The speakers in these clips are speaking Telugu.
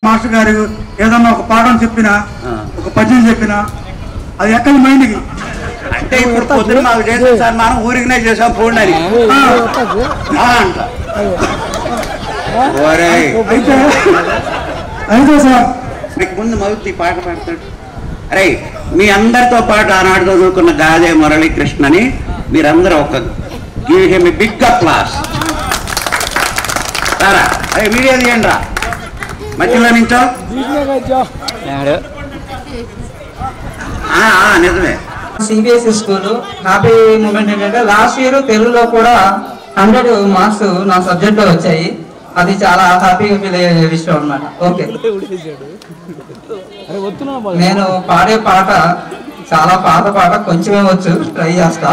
మాస్టర్ గారు ఏదన్నా ఒక పాఠం చెప్పినా ఒక పద్యం చెప్పినా అది ఎక్కడి మైండ్కి అంటే ఇప్పుడు పొద్దున మాకు చేసాం సార్, మనం ఊరికినే చేసాం ఫోన్ అని అయితే సార్ మీకు ముందు మగుతు ఈ పాట పాడతాడు. అరే మీ అందరితో పాటు ఆనాడు చదువుకున్న గాదే మురళీకృష్ణని మీరందరూ ఒక give him a big applause. సారా అరే మీడియా తీయండి రా మధ్యలో నుంచో. నిజమే. సిబిఎస్ఈ స్కూల్ హ్యాపీ మూమెంట్ ఏంటంటే లాస్ట్ ఇయర్ తెలుగులో కూడా 100 మార్క్స్ నా సబ్జెక్ట్ లో వచ్చాయి. అది చాలా హ్యాపీగా ఫీల్ అయ్యే విషయం అన్నమాట. ఓకే, నేను పాడే పాట చాలా పాత పాట, కొంచెమే వచ్చు, ట్రై చేస్తా.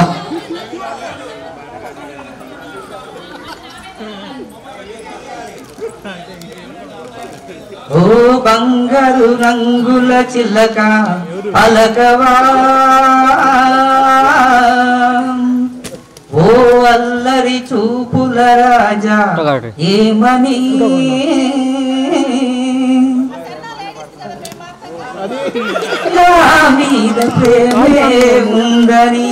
ఓ బంగారు రంగుల చిల్లక పలకవా, ఓ అల్లరి చూపుల రాజా ఏమని, నా మీద ప్రేమే ఉందని,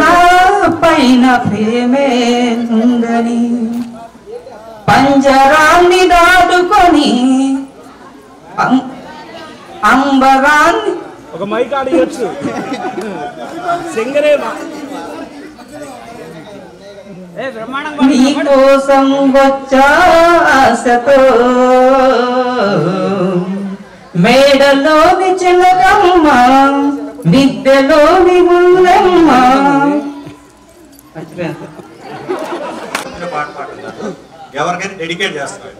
నా పైన ప్రేమే ఉందని, పంజరాన్ని దాటుకొని అంబరాన్ని ఒక మైక్ ఆడియొచ్చు సింగరేమా నీ కోసం వచ్చాసతో మేడలోని చిలకమ్మ విద్యలోని ముందమ్మ. ఎవరికైనా డెడికేట్ చేస్తాను.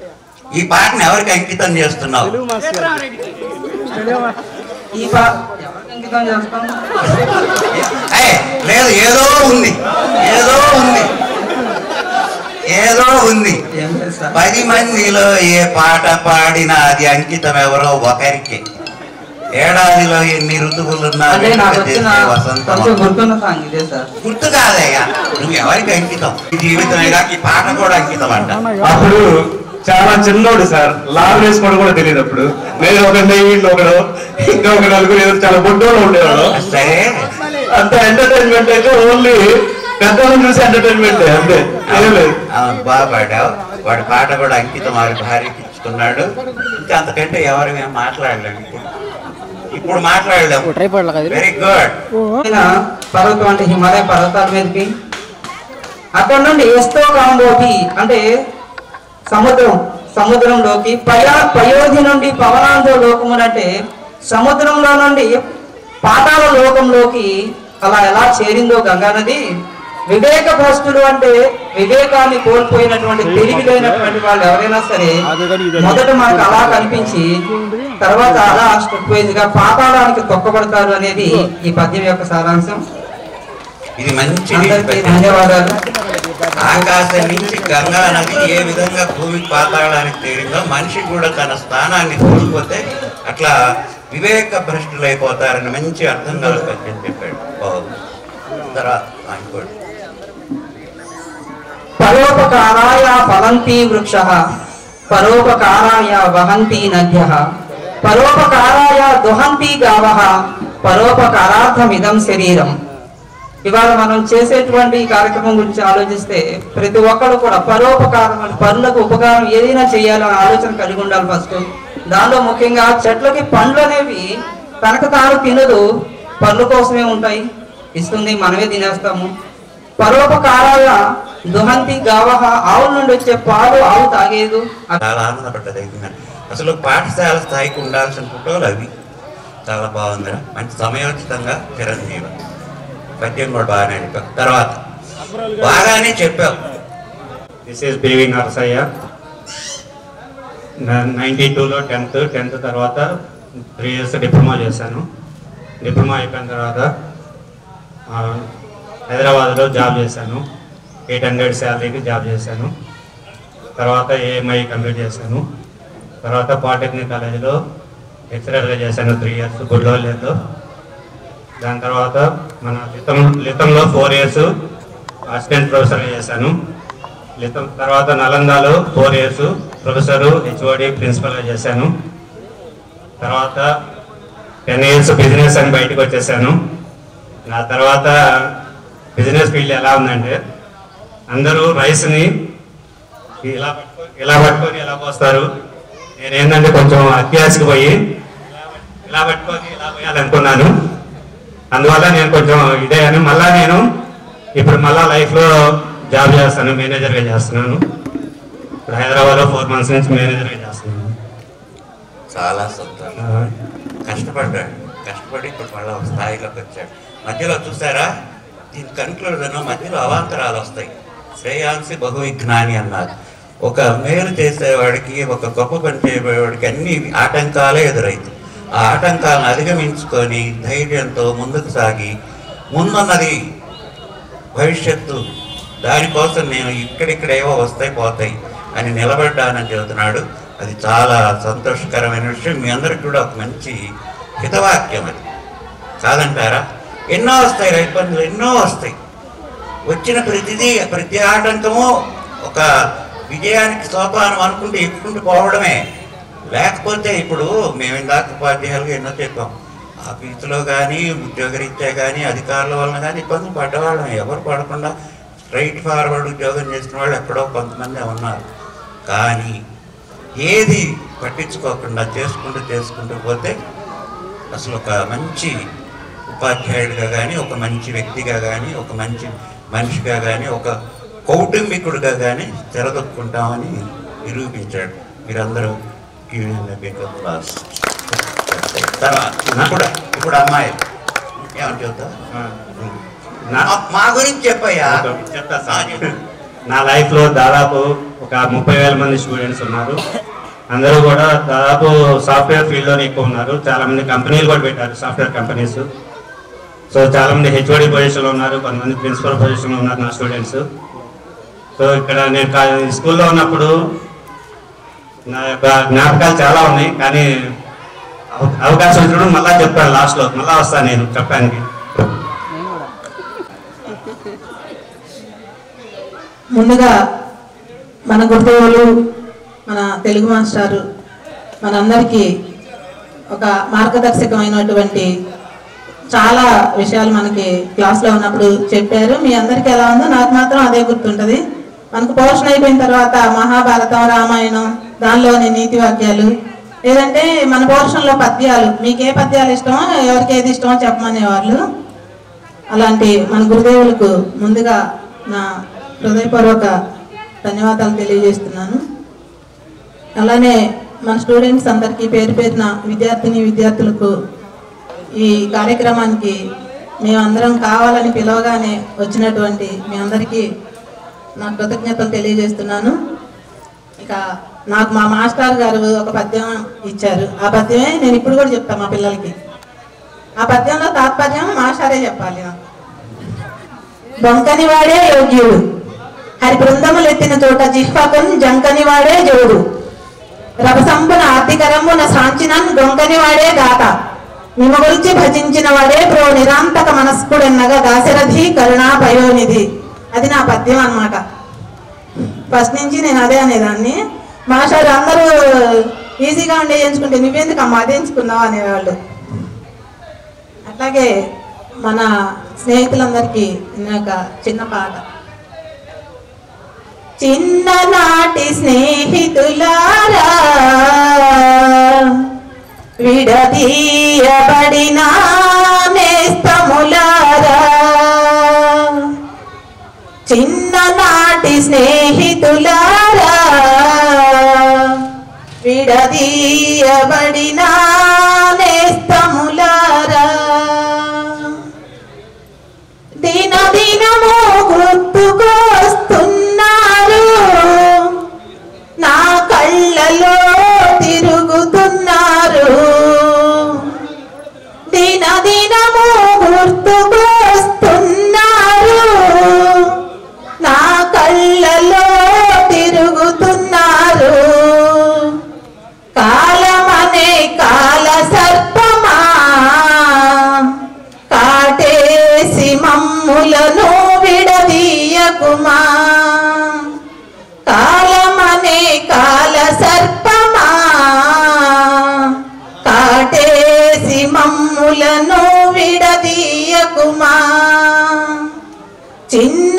ఈ పాటను ఎవరికి అంకితం చేస్తున్నావు? ఈ పాట ఎవరికి అంకితం చేస్తాం? లేదు, ఏదో ఉంది, ఏదో ఉంది, ఏదో ఉంది. 10 మందిలో ఏ పాట పాడినా అది అంకితం ఎవరో ఒకరికి. ఏడాదిలో ఎన్ని ఋతువులున్నా వసంతం గుర్తు కాదయ్యా. నువ్వు ఎవరికి అంకితం? జీవితమేగా ఈ పాట కూడా అంకితం అంట. అప్పుడు చాలా చిన్నోడు సార్, లాభ వేసుకోవడం కూడా తెలియదు. అప్పుడు నేను ఒక నెయ్యిళ్ళు ఒకడు, ఇంకా ఒక నలుగురు ఏదో చాలా బొడ్డోళ్ళు ఉండేవాడు. సరే, అంత ఎంటర్టైన్మెంట్ అయితే ఓన్లీ పెద్దవాళ్ళని చూసి ఎంటర్టైన్మెంట్ అంతే. బాగా పాడావు. వాడి పాట కూడా అంకితం వారి భార్యకి ఇచ్చుకున్నాడు. ఇంకా అంతకంటే ఎవరు ఏం మాట్లాడలేము. ఇప్పుడు మాట్లాడలేము. Very good. పర్వతం అంటే హిమాలయ పర్వతాల మీదకి, అక్కడ నుండి ఎస్తో కాంబోటి అంటే సముద్రంలోకి, పయోధి నుండి పవనాందో లోకము అంటే సముద్రంలో నుండి పాతాళ లోకంలోకి అలా ఎలా చేరిందో గంగా నది. వివేక భ్రష్టులు అంటే వివేకాన్ని కోల్పోయినటువంటి తెలివి లేనటువంటి వాళ్ళు ఎవరైనా సరే మొదట మనకు అలా కనిపించి తర్వాత అలా స్టెప్ వైజ్ గా పాతాళానికి తొక్కబడతారు అనేది ఈ పద్యం యొక్క సారాంశం. ఇది మంచి ధన్యవాదాలు. ఆకాశం నుంచి గంగా నది ఏ విధంగా భూమి పాతాళానికి చేరిందో మనిషి కూడా తన స్థానాన్ని కోల్పోతే అట్లా వివేక భ్రష్టులైపోతారని మంచి అర్థం గల పద్యం చెప్పాడు. తర్వాత అనుకోండి. పరోపకారాయ ఫలంతి వృక్షః, పరోపకారాయ వహంతి నద్యః, పరోపకారాయ దుహంతి గావః, పరోపకారార్థమిదం శరీరం. ఇవాళ మనం చేసేటువంటి ఈ కార్యక్రమం గురించి ఆలోచిస్తే ప్రతి ఒక్కరు కూడా పరోపకారం అంటే పనులకు ఉపకారం ఏదైనా చేయాలనే ఆలోచన కలిగి ఉండాలి ఫస్ట్. దానిలో ముఖ్యంగా చెట్లకి పండ్లు అనేవి తనకు తాను తినదు, పనుల కోసమే ఉంటాయి, ఇస్తుంది, మనమే తినేస్తాము. పరోపకారాయ దుహంతి గావః, ఆవుల నుండి వచ్చే పాలు ఆవు తాగేదు. చాలా ఆనందపడ్డది. అసలు పాఠశాల స్థాయికి ఉండాల్సిన ఫోటోలు అవి. చాలా బాగుందిరా, మంచి సమయోచితంగా చిరంజీవి. పద్యం కూడా బాగానే చెప్పావు. తర్వాత బాగానే చెప్పావు. This is B V Narasayya. 92లో 10th తర్వాత 3 years డిప్లొమా చేశాను. డిప్లొమా అయిపోయిన తర్వాత హైదరాబాద్లో జాబ్ చేశాను. 800 శాలరీకి జాబ్ చేశాను. తర్వాత ఏఎంఐ కంప్లీట్ చేశాను. తర్వాత పాలిటెక్నిక్ కాలేజీలో లెక్చరర్గా చేశాను 3 years గుడ్లోలేదో. దాని తర్వాత మన లితంలో 4 years అసిస్టెంట్ ప్రొఫెసర్గా చేశాను. తర్వాత నలందాలో 4 years ప్రొఫెసరు, హెచ్ఓడి, ప్రిన్సిపల్గా చేశాను. తర్వాత 10 years బిజినెస్ అని బయటకు వచ్చేసాను. ఆ తర్వాత బిజినెస్ ఫీల్డ్ ఎలా ఉందంటే అందరూ రైస్ని ఇలా పట్టుకొని ఎలా పోస్తారు. నేనేంటంటే కొంచెం అత్యాశకు పోయి ఇలా పట్టుకొని ఇలా పోయాలనుకున్నాను. అందువల్ల నేను కొంచెం ఇదే అని నేను ఇప్పుడు లైఫ్లో జాబ్ చేస్తాను, మేనేజర్గా చేస్తున్నాను. ఇప్పుడు హైదరాబాద్లో 4 months నుంచి మేనేజర్గా చేస్తున్నాను. చాలా సంతోషం. కష్టపడి ఇప్పుడు మళ్ళీ ఒక స్థాయిలోకి వచ్చాడు. మధ్యలో చూసారా, దీని కన్క్లూజన్ మధ్యలో అవాంతరాలు వస్తాయి. శ్రేయాంసి బహువిజ్ఞాని అన్నారు. ఒక మేలు చేసేవాడికి, ఒక గొప్ప పని చేసేవాడికి అన్ని ఆటంకాలే ఎదురైతాయి. ఆ ఆటంకాలను అధిగమించుకొని ధైర్యంతో ముందుకు సాగి ముందున్నది భవిష్యత్తు, దానికోసం నేను ఇక్కడిక్కడేవో వస్తాయి పోతాయి అని నిలబడ్డానని చెబుతున్నాడు. అది చాలా సంతోషకరమైన విషయం. మీ అందరికి కూడా ఒక మంచి హితవాక్యం అది, కాదంటారా? ఎన్నో వస్తాయి, ఇబ్బందులు ఎన్నో వస్తాయి. వచ్చిన ప్రతి ఆటంకము ఒక విజయానికి సోపానం అనుకుంటూ ఎక్కుంటూ పోవడమే. లేకపోతే ఇప్పుడు మేము ఇందాక ఉపాధ్యాయులుగా ఎన్నో చెప్పాం, ఆఫీసులో కానీ ఉద్యోగరీత్యా కానీ అధికారుల వలన కానీ ఇబ్బందులు పడ్డవాళ్ళం. ఎవరు పడకుండా స్ట్రైట్ ఫార్వర్డ్ ఉద్యోగం చేసిన వాళ్ళు ఎక్కడో కొంతమంది ఉన్నారు. కానీ ఏది పట్టించుకోకుండా చేసుకుంటూ పోతే అసలు ఒక మంచి ఉపాధ్యాయుడిగా కానీ, ఒక మంచి వ్యక్తిగా కానీ, ఒక మంచి మనిషిగా కానీ, ఒక కౌటుంబికుడిగా కానీ తెరదొక్కుంటామని నిరూపించాడు. మీరందరూ తర్వాత ఇప్పుడు అమ్మాయి ఏమని చెప్తా మా గురించి చెప్పయ్యా. నా లైఫ్లో దాదాపు ఒక 30,000 మంది స్టూడెంట్స్ ఉన్నారు. అందరూ కూడా దాదాపు సాఫ్ట్వేర్ ఫీల్డ్లోనే ఎక్కువ ఉన్నారు. చాలామంది కంపెనీలు కూడా పెట్టారు, సాఫ్ట్వేర్ కంపెనీస్. సో చాలామంది హెచ్ఓడి పొజిషన్లో ఉన్నారు, కొంతమంది ప్రిన్సిపల్ పొజిషన్లో ఉన్నారు నా స్టూడెంట్స్. సో ఇక్కడ నేను స్కూల్లో ఉన్నప్పుడు నా యొక్క జ్ఞాపకాలు చాలా ఉన్నాయి. కానీ అవకాశం వచ్చినప్పుడు మళ్ళీ చెప్తాను, లాస్ట్లో మళ్ళీ వస్తాను నేను చెప్పడానికి. ముందుగా మన గురుదేవులు, మన తెలుగు మాస్టారు మనందరికీ ఒక మార్గదర్శకమైనటువంటి చాలా విషయాలు మనకి క్లాస్లో ఉన్నప్పుడు చెప్పారు. మీ అందరికీ ఎలా ఉందో నాకు మాత్రం అదే గుర్తుంటుంది. మనకు పోషణ అయిపోయిన తర్వాత మహాభారతం, రామాయణం, దానిలోని నీతి వాక్యాలు, లేదంటే మన పోషణలో పద్యాలు, మీకు ఏ పద్యాలు ఇష్టమో, ఎవరికి ఏది ఇష్టమో చెప్పమనేవాళ్ళు. అలాంటి మన గురుదేవులకు ముందుగా నా హృదయపూర్వక ధన్యవాదాలు తెలియజేస్తున్నాను. అలానే మన స్టూడెంట్స్ అందరికీ పేరున విద్యార్థులకు ఈ కార్యక్రమానికి మేమందరం కావాలని పిలవగానే వచ్చినటువంటి మీ అందరికీ నా కృతజ్ఞతలు తెలియజేస్తున్నాను. ఇక నాకు మా మాస్టర్ గారు ఒక పద్యం ఇచ్చారు. ఆ పద్యమే నేను ఇప్పుడు కూడా చెప్తాను మా పిల్లలకి. ఆ పద్యంలో తాత్పర్యం మాస్టారే చెప్పాలి. బొంకని వాడే యోగ్యుడు, హరి బృందములు ఎత్తిన చోట జిహ్వకున్ జంకని వాడే జోడు, రభసంపున ఆర్తికరమున సాంచినన్ గొంకని వాడే దాత, నిమ గురించి భజించిన వాడే ప్రో నిరాంతక మనస్కుడెన్నగా దాశరథి కరుణా పయోనిధి. అది నా పద్యం అన్నమాట. ఫస్ట్ నుంచి నేను అదే అనేదాన్ని. మాస్టర్ అందరూ ఈజీగా ఉండే ఎంచుకుంటే నువ్వెందుకు అమ్మ అదే ఎంచుకున్నావు అనేవాళ్ళు. అట్లాగే మన స్నేహితులందరికీ ఒక చిన్న పాట. చిన్ననాటి స్నేహితులారా విడదీయబడిన నేస్తములారా, చిన్ననాటి స్నేహితులారా విడదీయబడిన నేస్తములారా, దినదినము గుర్తుకొస్తున్నారు, నా కళ్ళలో తిరుగుతున్నారు, దినదినము గుర్తుకొస్తున్నారు, నా కళ్ళలో తిరుగుతున్నారు, కాలమనే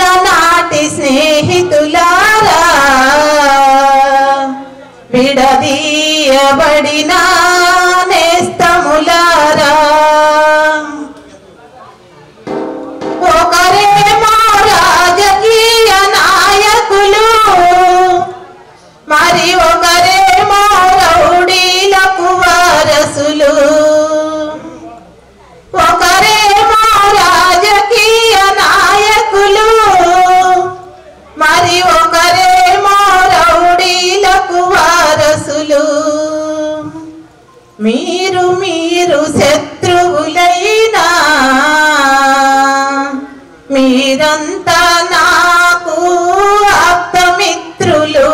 చిన్ననాటి స్నేహితులారా విడదీయబడిన నేస్తములారా ఒకరేమో రాజకీయ నాయకులు మరి ఒకరేమో రౌడీలకు వారసులు ఒకరేమో రాజకీయ నాయకులు మరి ఒకరేమో రౌడీలకు వారసులు మీరు శత్రువులైనా మీరంతా నాకు ఆప్తమిత్రులు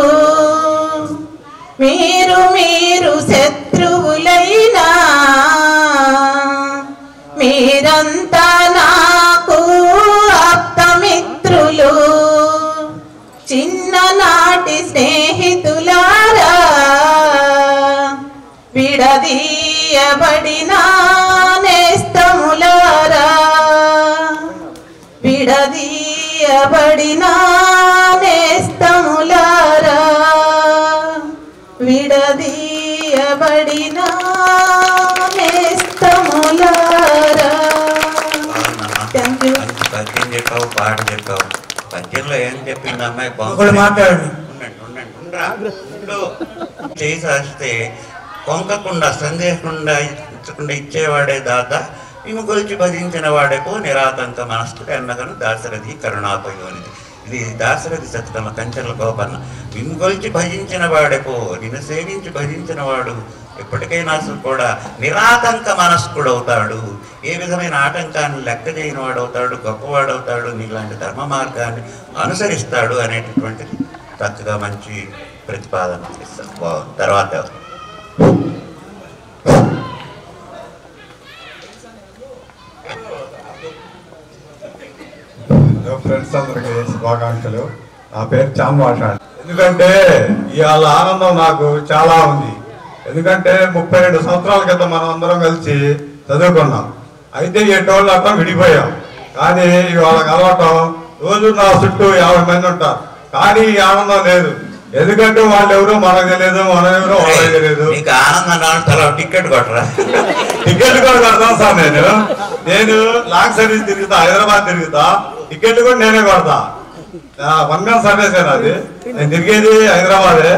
మీరు శత్రువులైనా మీరంతా నాకు ఆప్తమిత్రులు చిన్ననాటి స్నేహితులారా విడదీయబడిన నేస్తములారా విడదీయబడిన నేస్తములారా విడదీయబడిన నేస్తములారా. Thank you. పద్యం చెప్పావు, పాట చెప్పావు. పద్యంలో ఏం చెప్పింది అమ్మాయి? మాట్లాడండి. చేయి సాస్తే కొంకకుండా సందేహకుండా ఇచ్చకుండా ఇచ్చేవాడే దాత విముకొల్చి భజించిన వాడేపో నిరాతంక మనస్కుడు ఎన్నగను దాశరథి కరుణాపయోనిది. ఇది దాశరథి శతకమ కంచెల గోపన్న. విముకొల్చి భజించిన వాడేపో, నిన్ను సేవించి భజించిన వాడు ఎప్పటికైనా కూడా నిరాతంక మనస్కుడు అవుతాడు. ఏ విధమైన ఆటంకాన్ని లెక్క చేయని వాడవుతాడు, గొప్పవాడవుతాడు, నీలాంటి ధర్మ మార్గాన్ని అనుసరిస్తాడు అనేటటువంటిది చక్కగా మంచి ప్రతిపాదన ఇస్తాను. బాగుంది. తర్వాత ఫ్రెండ్స్ అందరికీ శుభాకాంక్షలు. నా పేరు చాంబాష. ఎందుకంటే ఇవాళ ఆనందం నాకు చాలా ఉంది. ఎందుకంటే 32 సంవత్సరాల క్రితం మనం అందరం కలిసి చదువుకున్నాం. అయితే ఎటోళ్ళు అట్లా విడిపోయాం. కానీ ఇవాళ కలవటం రోజు నా చుట్టూ 50 మంది ఉంటారు. కానీ ఈ ఆనందం లేదు. ఎందుకంటే వాళ్ళు ఎవరో మనకు తెలియదు, మనం ఎవరో వాళ్ళకి తెలియదు. టికెట్ కొట్టరా? టికెట్ కూడా కొడతాను సార్. నేను లాంగ్ సర్వీస్ తిరుగుతా, హైదరాబాద్ తిరుగుతా. టికెట్ కూడా నేనే కొడతా. 1 మ్యాన్ సర్వీస్ అది. నేను తిరిగేది హైదరాబాదే.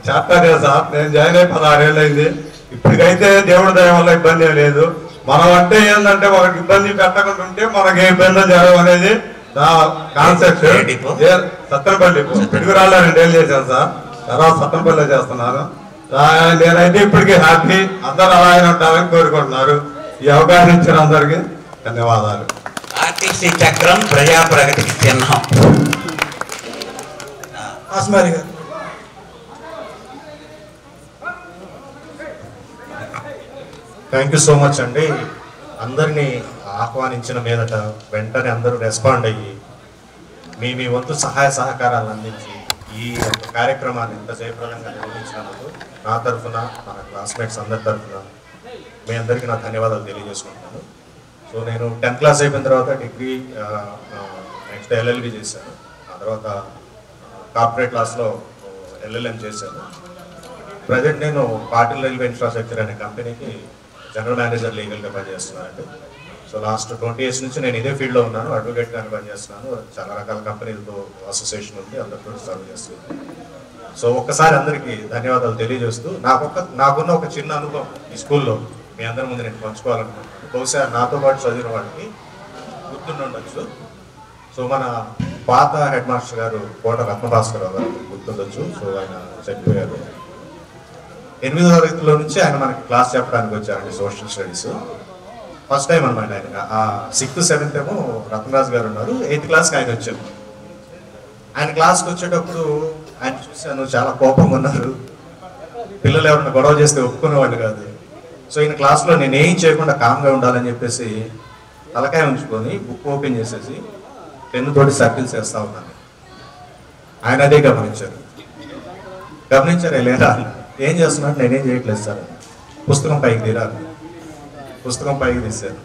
చేస్తానే సార్. నేను జాయిన్ అయి 16 ఏళ్ళు అయింది. ఇప్పటికైతే దేవుడి దయ వల్ల ఇబ్బంది లేదు. మనం అంటే ఏంటంటే ఒకరికి ఇబ్బంది పెట్టకుండా ఉంటే మనకి ఏ ఇబ్బంది జరగవు అనేది నా కాన్సెప్ట్. సత్తెనపల్లి పిడుగురాళ్ళ 2 ఏళ్ళు చేశాను సార్. తర్వాత సత్తెనపల్లిలో చేస్తున్నాను. నేనైతే ఇప్పటికీ హ్యాపీ. అందరూ అలాగే ఉంటారని కోరుకుంటున్నారు. ఈ అవకాశం ఇచ్చిన అందరికి ధన్యవాదాలు. ఆర్టీసీ చక్రం ప్రజా ప్రగతికి చిహ్నం. ఆస్మారి గారు. థ్యాంక్ యూ సో మచ్ అండి. అందరినీ ఆహ్వానించిన మీదట వెంటనే అందరూ రెస్పాండ్ అయ్యి మీ వంతు సహాయ సహకారాలు అందించి ఈ కార్యక్రమాన్ని ఇంత జయప్రదంగా నిర్వహించినందుకు నా తరఫున, మన క్లాస్మేట్స్ అందరి తరఫున మీ అందరికీ నా ధన్యవాదాలు తెలియజేసుకుంటున్నాను. సో నేను 10th క్లాస్ అయిపోయిన తర్వాత డిగ్రీ, నెక్స్ట్ LLB చేశాను. ఆ తర్వాత కార్పొరేట్ క్లాస్లో LLM చేశాను. ప్రజెంట్ నేను పాటిల్ రైల్వే ఇన్ఫ్రాస్ట్రక్చర్ అనే కంపెనీకి జనరల్ మేనేజర్ లీగల్గా పనిచేస్తున్నానండి. సో లాస్ట్ 20 years నుంచి నేను ఇదే ఫీల్డ్లో ఉన్నాను. అడ్వకేట్గానే పనిచేస్తున్నాను. చాలా రకాల కంపెనీలతో అసోసియేషన్ ఉంది, అందరితో సర్వ్ చేస్తుంది. సో ఒక్కసారి అందరికీ ధన్యవాదాలు తెలియజేస్తూ నాకున్న ఒక చిన్న అనుభవం ఈ స్కూల్లో మీ అందరి ముందు నేను పంచుకోవాలనుకుంటున్నాను. బహుశా నాతో పాటు చదివిన వాళ్ళకి గుర్తుండొచ్చు. సో మన పాత హెడ్ మాస్టర్ గారు కోట రత్నభాస్కరరావు గారు గుర్తుండొచ్చు. సో ఆయన చనిపోయారు. 8వ తరగతిలో నుంచి ఆయన మనకి క్లాస్ చెప్పడానికి వచ్చారండి, సోషల్ స్టడీస్. ఫస్ట్ టైం అనమాట ఆయన. 6th 7th ఏమో రత్నరాజు గారు ఉన్నారు, 8th క్లాస్కి ఆయన వచ్చారు. ఆయన క్లాస్కి వచ్చేటప్పుడు ఆయన చూశాను, చాలా కోపంగా ఉన్నారు. పిల్లలు ఎవరైనా గొడవ చేస్తే ఒప్పుకునేవాళ్ళు కాదు. సో ఈయన క్లాస్లో నేను ఏం చేయకుండా కామ్గా ఉండాలని చెప్పేసి తలకాయ ఉంచుకొని బుక్ ఓపెన్ చేసేసి పెన్ను తోటి సర్కిల్స్ వేస్తూ ఉన్నాను. ఆయన అదే గమనించారు. లేదా ఏం చేస్తున్నాడు? నేనేం చేయట్లేదు సార్. పుస్తకం పైకి తీరాలి. పుస్తకం పైకి తీశారు.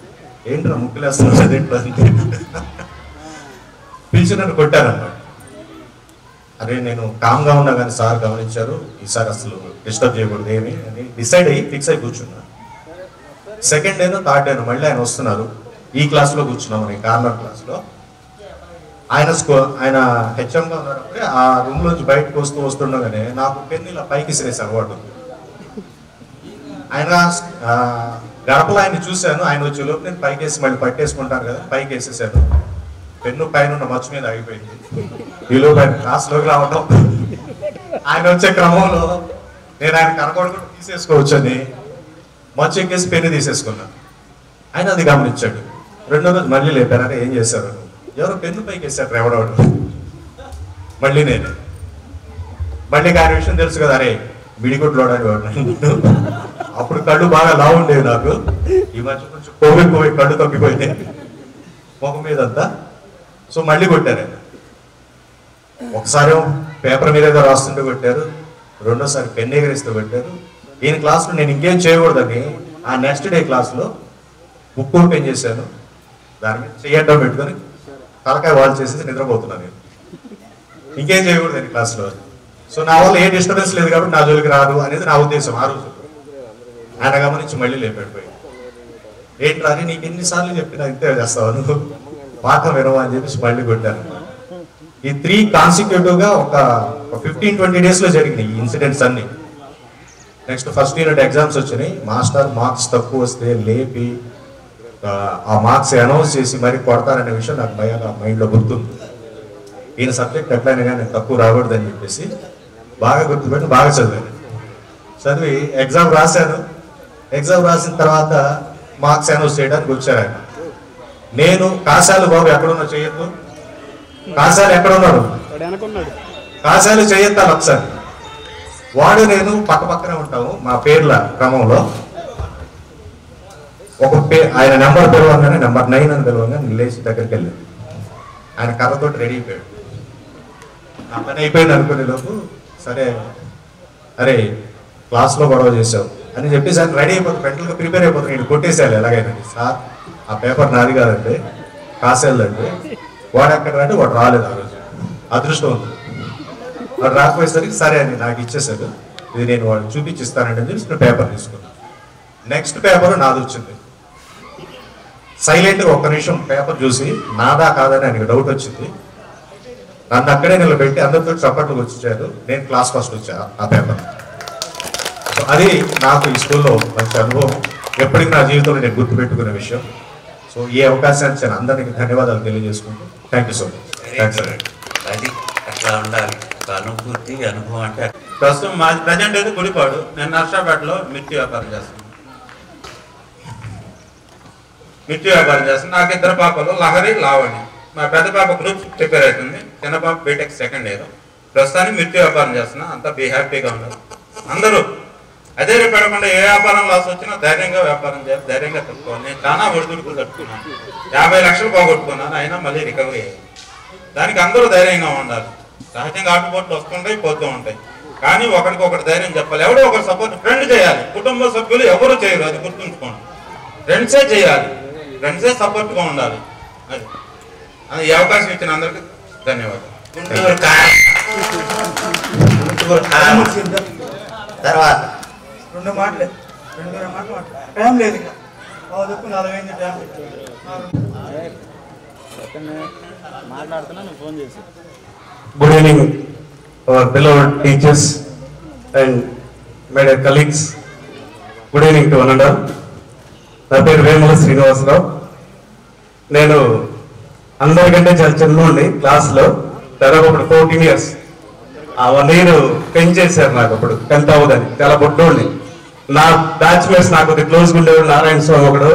ఏంటి నా ముక్కులేస్తున్నాడు అదేంటి? పిలిచి నన్ను కొట్టారన్నమాట. అరే నేను కామ్గా ఉన్నా కానీ సార్ గమనించారు, ఈసారి అసలు డిస్టర్బ్ చేయకూడదు ఏమి అని డిసైడ్ అయ్యి ఫిక్స్ అయి కూర్చున్నా. సెకండ్ డేనో థర్డ్ డేనో మళ్ళీ ఆయన వస్తున్నారు. ఈ క్లాస్లో కూర్చున్నాం, నేను కార్నర్ క్లాస్లో. ఆయన హెచ్ఎంగా ఉన్నప్పుడే ఆ రూమ్లోంచి బయటకు వస్తుండగానే నాకు పెన్ను ఇలా పైకి ఇసిరేసి అలవాటు. ఆయన గడపలో ఆయన చూశాను, ఆయన వచ్చే లోపు నేను పైకి వేసి మళ్ళీ పట్టేసుకుంటాను కదా, పైకి వేసేసాను. పెన్ను పైన ఉన్న మచ్చు మీద ఆగిపోయింది. ఈలోపు ఆయన క్లాస్లోకి రావటం, ఆయన వచ్చే క్రమంలో నేను ఆయన కనపడకుండా తీసేసుకోవచ్చు అని మచ్చు ఎక్కేసి పెన్ను తీసేసుకున్నాను. ఆయన అది గమనించాడు. రెండో రోజు మళ్ళీ లేపారంటే ఏం చేశారు, ఎవరో పెన్ను పైకి వేసారు ఎవడవాడు. మళ్ళీ నేనే మళ్ళీ ఆయన విషయం తెలుసు కదా, అరే బిడిగుడ్లోడని వాడు. అప్పుడు కళ్ళు బాగా లావు ఉండేవి నాకు. ఈ మధ్య కొంచెం పోయి కళ్ళు తగ్గిపోయింది ముఖం మీద అంతా. సో మళ్ళీ కొట్టారు ఆయన. ఒకసారి పేపర్ మీద ఏదో రాస్తుంటే కొట్టారు, రెండోసారి పెన్ ఎగరేస్తూ కొట్టారు. ఈయన క్లాస్లో నేను ఇంకేం చేయకూడదని ఆ నెక్స్ట్ డే క్లాస్లో బుక్ ఓపెన్ చేశాను, దాని మీద చెయ్యడ్డం పెట్టుకొని తలకాయ వాల్ చేసేసి నిద్రపోతున్నాను నేను. ఇంకేం చేయకూడదని క్లాస్లో. సో నా వల్ల ఏ డిస్టర్బెన్స్ లేదు కాబట్టి నా జోలికి రాదు అనేది నా ఉద్దేశం ఆ రోజు. ఆయన గమనించి మళ్ళీ లేపెట్టిపోయి, ఏంటి రాని నీకు ఎన్నిసార్లు చెప్పినా ఇంతే చేస్తావు నువ్వు, పాఠం వినవా అని చెప్పేసి మళ్ళీ కొట్టాను. ఈ 3 కాన్సిక్యూటివ్గా ఒక 15-20 డేస్లో జరిగినాయి ఈ ఇన్సిడెంట్స్ అన్ని. నెక్స్ట్ ఫస్ట్ యూనిట్ ఎగ్జామ్స్ వచ్చినాయి. మాస్టర్ మార్క్స్ తక్కువ వస్తే లేపి ఆ మార్క్స్ అనౌన్స్ చేసి మరి కొడతారనే విషయం నాకు భయంగా మైండ్లో గుర్తుంది. ఈయన సబ్జెక్ట్ ఎట్లయినా కానీ నేను తక్కువ రాకూడదని చెప్పేసి బాగా గుర్తుపెట్టి బాగా చదివాను. చదివి ఎగ్జామ్ రాశాను. ఎగ్జామ్ రాసిన తర్వాత మార్క్స్ అనౌన్స్ చేయడానికి వచ్చారు ఆయన. నేను కాసాలు బాబు ఎక్కడున్నా చేయొద్దు, కాసాలు ఎక్కడున్నాడు, కాసాలు చేయొద్దాను ఒకసారి. వాడు నేను పక్క పక్కనే ఉంటాము మా పేర్ల క్రమంలో. ఒక ఆయన నెంబర్ పిలవగానే నెంబర్ 9 అని పిలవగానే నేను లేచి దగ్గరికి వెళ్ళాను. ఆయన కర్రతోటి రెడీ అయిపోయాడు. నా పని అయిపోయింది అనుకునే లోపు సరే అరే క్లాస్లో గొడవ చేసావు అని చెప్పేసి ఆయన రెడీ అయిపోతాను, మెంటల్గా ప్రిపేర్ అయిపోతాను. నేను కొట్టేసేయాలి ఎలాగైనా. సార్ ఆ పేపర్ నాది కాదండి, కాసేళ్ళండి. వాడు ఎక్కడ రండి, వాడు రాలేదు ఆ రోజు. అదృష్టం ఉంది, వాడు రాకపోయేసరికి సరే అని నాకు ఇచ్చేసాడు. ఇది నేను వాడు చూపించిస్తానండి అని చెప్పి పేపర్ తీసుకున్నాను. నెక్స్ట్ పేపర్ నాది వచ్చింది. సైలెంట్గా ఒక్క నిమిషం పేపర్ చూసి నాదా కాదని ఆయనకి డౌట్ వచ్చింది. నన్ను అక్కడే నిలబెట్టి అందరితో చప్పట్లు వచ్చారు. నేను క్లాస్ ఫస్ట్ వచ్చా ఆ పేపర్. సో అది నాకు ఈ స్కూల్లో మంచి అనుభవం, ఎప్పటికీ నా జీవితంలో నేను గుర్తుపెట్టుకునే విషయం. సో ఈ అవకాశాన్ని ఇచ్చిన అందరికీ ధన్యవాదాలు తెలియజేసుకుంటూ thank you so much. Thanks అండి. అది అట్లా ఉండాలి, అనుభూతి అనుభవం అంటే. ప్రస్తుతం మా ప్రజెంట్ అయితే గుడిపాడు, నేను నర్సాపేటలో మిర్చి వ్యాపారం చేస్తాను. నాకు 2 పాపలు, లహరి లావణి. మా పెద్ద పాప గ్రూప్ ప్రిపేర్ అవుతుంది, చిన్న పాప బీటెక్ సెకండ్ ఇయర్. ప్రస్తుతానికి మిర్చి వ్యాపారం చేస్తున్నా. అంతా హ్యాపీగా ఉన్నారు అందరూ. అదే పడకుండా ఏ వ్యాపారం లాస్ వచ్చినా ధైర్యంగా వ్యాపారం చేయాలి, ధైర్యంగా తట్టుకోవాలి. నేను చాలా ఒడిదుడుకులు తట్టుకున్నాను, 50 లక్షలు పోగొట్టుకున్నాను, అయినా మళ్ళీ రికవరీ అయ్యాను. దానికి అందరూ ధైర్యంగా ఉండాలి. సహజంగా ఆటుపోట్లు వస్తుంటాయి, పోతూ ఉంటాయి, కానీ ఒకరికొకరు ధైర్యం చెప్పాలి. ఎవడో ఒకరు సపోర్ట్, ఫ్రెండ్ చేయాలి. కుటుంబ సభ్యులు ఎవరు చేయరు, అది గుర్తుంచుకోండి. ఫ్రెండ్సే చేయాలి, ఫ్రెండ్సే సపోర్ట్గా ఉండాలి. అది ఈ అవకాశం ఇచ్చిన అందరికీ ధన్యవాదాలు. తర్వాత 2 మాటలే, 2 మాటలు టైం లేదు. ఇక చెప్పు 40 అయింది time. Good evening, our beloved teachers and my dear colleagues. Good evening to one and all. నా పేరు వేముల శ్రీనివాసరావు. నేను అందరికంటే చాలా చిన్నోండి క్లాస్లో, దాదాపు అప్పుడు 14 years. ఆ 1 year పెంచేశారు నాకు అప్పుడు 10th అవ్వదని. చాలా బొడ్డోండి. నా బ్యాచ్మేట్స్ నాకు కొద్దిగా క్లోజ్గా ఉండేవాడు. నారాయణ స్వామి ఒకడు,